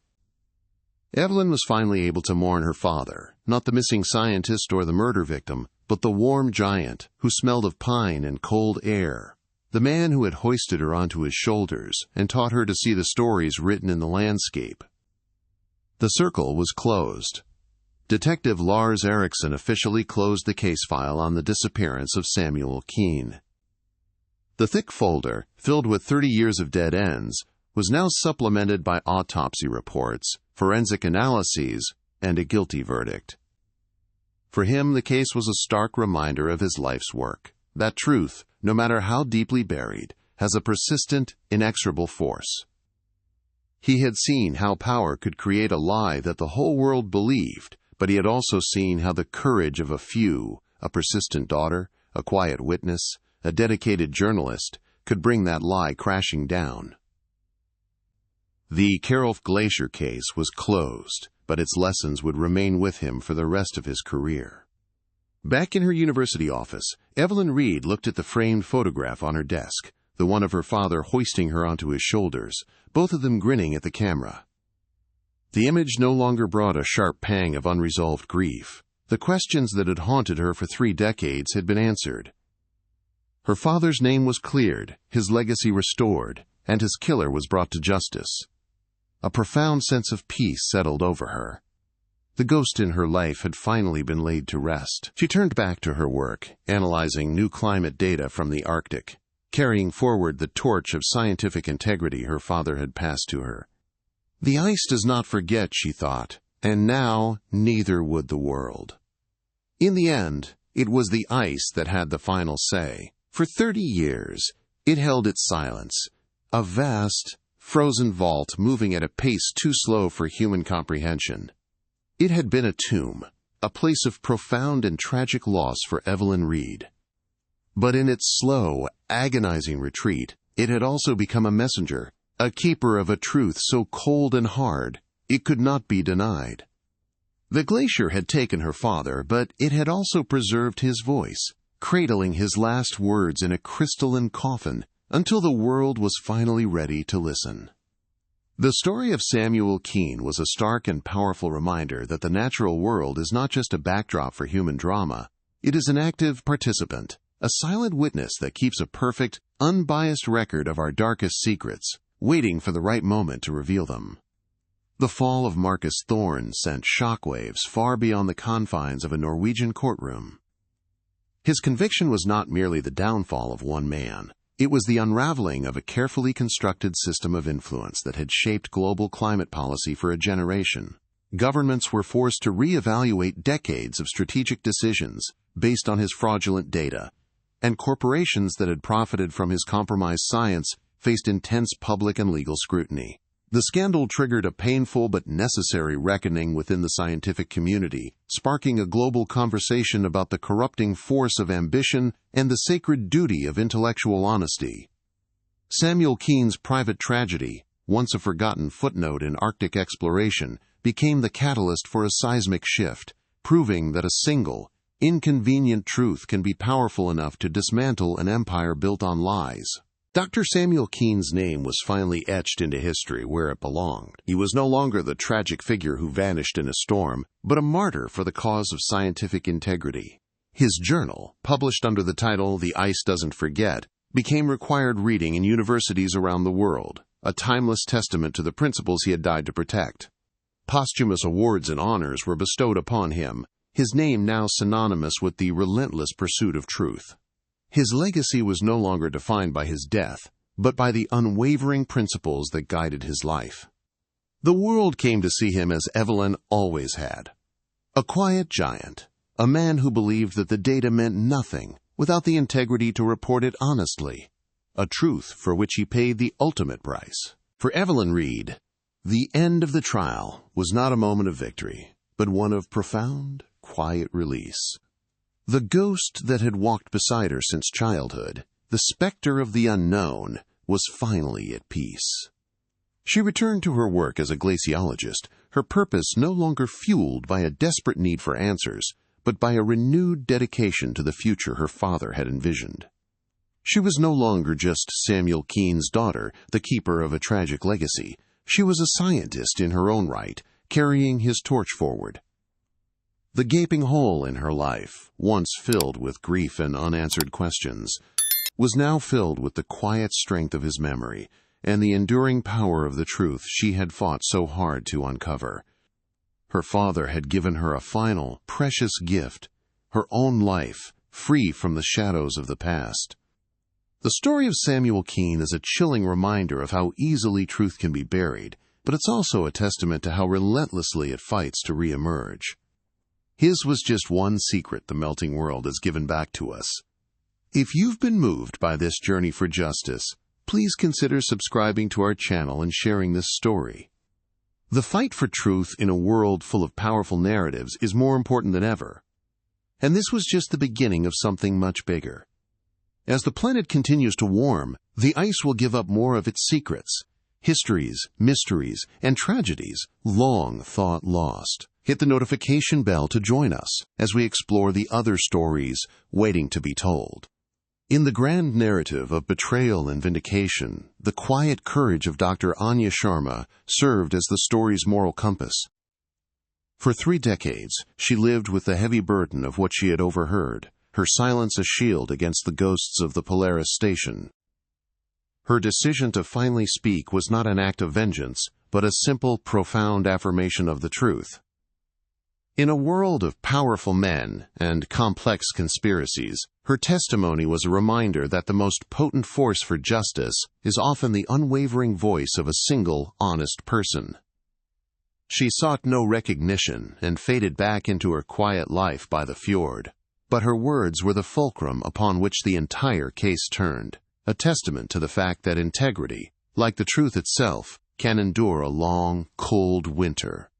Evelyn was finally able to mourn her father, not the missing scientist or the murder victim, but the warm giant who smelled of pine and cold air, the man who had hoisted her onto his shoulders and taught her to see the stories written in the landscape. The circle was closed. Detective Lars Erickson officially closed the case file on the disappearance of Samuel Keene. The thick folder, filled with 30 years of dead ends, was now supplemented by autopsy reports, forensic analyses, and a guilty verdict. For him, the case was a stark reminder of his life's work, that truth, no matter how deeply buried, has a persistent, inexorable force. He had seen how power could create a lie that the whole world believed, but he had also seen how the courage of a few, a persistent daughter, a quiet witness, a dedicated journalist, could bring that lie crashing down. The Kjerulf Glacier case was closed, but its lessons would remain with him for the rest of his career. Back in her university office, Evelyn Reed looked at the framed photograph on her desk, the one of her father hoisting her onto his shoulders, both of them grinning at the camera. The image no longer brought a sharp pang of unresolved grief. The questions that had haunted her for 3 decades had been answered. Her father's name was cleared, his legacy restored, and his killer was brought to justice. A profound sense of peace settled over her. The ghost in her life had finally been laid to rest. She turned back to her work, analyzing new climate data from the Arctic, carrying forward the torch of scientific integrity her father had passed to her. The ice does not forget, she thought, and now neither would the world. In the end, it was the ice that had the final say. For 30 years, it held its silence, a vast, frozen vault moving at a pace too slow for human comprehension. It had been a tomb, a place of profound and tragic loss for Evelyn Reed. But in its slow, agonizing retreat, it had also become a messenger, a keeper of a truth so cold and hard it could not be denied. The glacier had taken her father, but it had also preserved his voice, cradling his last words in a crystalline coffin until the world was finally ready to listen. The story of Samuel Keene was a stark and powerful reminder that the natural world is not just a backdrop for human drama. It is an active participant, a silent witness that keeps a perfect, unbiased record of our darkest secrets, waiting for the right moment to reveal them. The fall of Marcus Thorne sent shockwaves far beyond the confines of a Norwegian courtroom. His conviction was not merely the downfall of one man. It was the unraveling of a carefully constructed system of influence that had shaped global climate policy for a generation. Governments were forced to reevaluate decades of strategic decisions based on his fraudulent data, and corporations that had profited from his compromised science faced intense public and legal scrutiny. The scandal triggered a painful but necessary reckoning within the scientific community, sparking a global conversation about the corrupting force of ambition and the sacred duty of intellectual honesty. Samuel Keene's private tragedy, once a forgotten footnote in Arctic exploration, became the catalyst for a seismic shift, proving that a single, inconvenient truth can be powerful enough to dismantle an empire built on lies. Dr. Samuel Keene's name was finally etched into history where it belonged. He was no longer the tragic figure who vanished in a storm, but a martyr for the cause of scientific integrity. His journal, published under the title The Ice Doesn't Forget, became required reading in universities around the world, a timeless testament to the principles he had died to protect. Posthumous awards and honors were bestowed upon him, his name now synonymous with the relentless pursuit of truth. His legacy was no longer defined by his death, but by the unwavering principles that guided his life. The world came to see him as Evelyn always had. A quiet giant, a man who believed that the data meant nothing without the integrity to report it honestly, a truth for which he paid the ultimate price. For Evelyn Reed, the end of the trial was not a moment of victory, but one of profound, quiet release. The ghost that had walked beside her since childhood, the specter of the unknown, was finally at peace. She returned to her work as a glaciologist, her purpose no longer fueled by a desperate need for answers, but by a renewed dedication to the future her father had envisioned. She was no longer just Samuel Keene's daughter, the keeper of a tragic legacy. She was a scientist in her own right, carrying his torch forward. The gaping hole in her life, once filled with grief and unanswered questions, was now filled with the quiet strength of his memory and the enduring power of the truth she had fought so hard to uncover. Her father had given her a final, precious gift, her own life, free from the shadows of the past. The story of Samuel Keene is a chilling reminder of how easily truth can be buried, but it's also a testament to how relentlessly it fights to re-emerge. His was just one secret the melting world has given back to us. If you've been moved by this journey for justice, please consider subscribing to our channel and sharing this story. The fight for truth in a world full of powerful narratives is more important than ever. And this was just the beginning of something much bigger. As the planet continues to warm, the ice will give up more of its secrets, histories, mysteries, and tragedies long thought lost. Hit the notification bell to join us as we explore the other stories waiting to be told. In the grand narrative of betrayal and vindication, the quiet courage of Dr. Anya Sharma served as the story's moral compass. For 3 decades, she lived with the heavy burden of what she had overheard, her silence a shield against the ghosts of the Polaris station. Her decision to finally speak was not an act of vengeance, but a simple, profound affirmation of the truth. In a world of powerful men and complex conspiracies, her testimony was a reminder that the most potent force for justice is often the unwavering voice of a single, honest person. She sought no recognition and faded back into her quiet life by the fjord, but her words were the fulcrum upon which the entire case turned, a testament to the fact that integrity, like the truth itself, can endure a long, cold winter.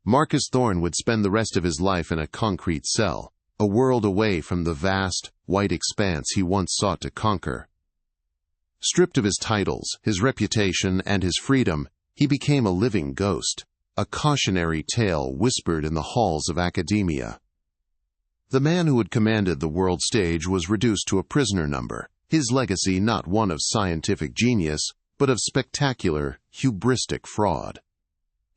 Marcus Thorne would spend the rest of his life in a concrete cell, a world away from the vast, white expanse he once sought to conquer. Stripped of his titles, his reputation, and his freedom, he became a living ghost, a cautionary tale whispered in the halls of academia. The man who had commanded the world stage was reduced to a prisoner number, his legacy not one of scientific genius, but of spectacular, hubristic fraud.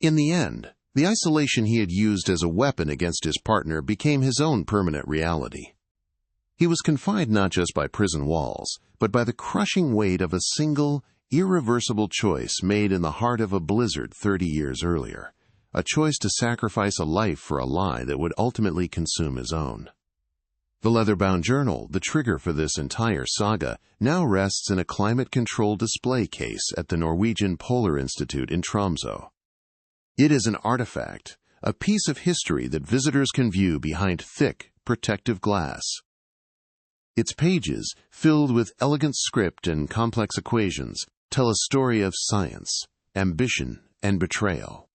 In the end, the isolation he had used as a weapon against his partner became his own permanent reality. He was confined not just by prison walls, but by the crushing weight of a single, irreversible choice made in the heart of a blizzard 30 years earlier, a choice to sacrifice a life for a lie that would ultimately consume his own. The leather-bound journal, the trigger for this entire saga, now rests in a climate-controlled display case at the Norwegian Polar Institute in Tromsø. It is an artifact, a piece of history that visitors can view behind thick, protective glass. Its pages, filled with elegant script and complex equations, tell a story of science, ambition, and betrayal.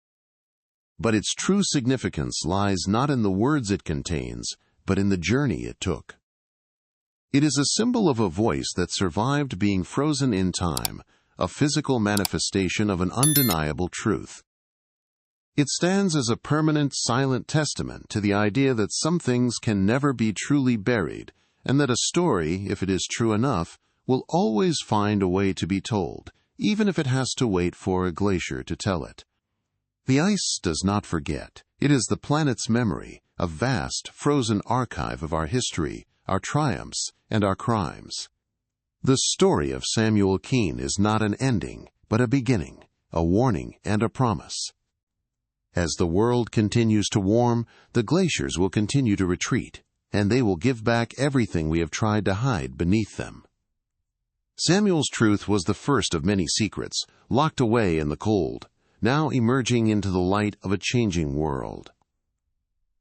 But its true significance lies not in the words it contains, but in the journey it took. It is a symbol of a voice that survived being frozen in time, a physical manifestation of an undeniable truth. It stands as a permanent, silent testament to the idea that some things can never be truly buried, and that a story, if it is true enough, will always find a way to be told, even if it has to wait for a glacier to tell it. The ice does not forget. It is the planet's memory, a vast, frozen archive of our history, our triumphs, and our crimes. The story of Samuel Keene is not an ending, but a beginning, a warning, and a promise. As the world continues to warm, the glaciers will continue to retreat, and they will give back everything we have tried to hide beneath them. Samuel's truth was the first of many secrets, locked away in the cold, now emerging into the light of a changing world.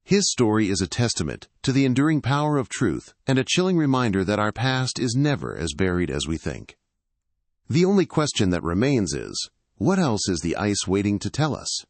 His story is a testament to the enduring power of truth and a chilling reminder that our past is never as buried as we think. The only question that remains is, what else is the ice waiting to tell us?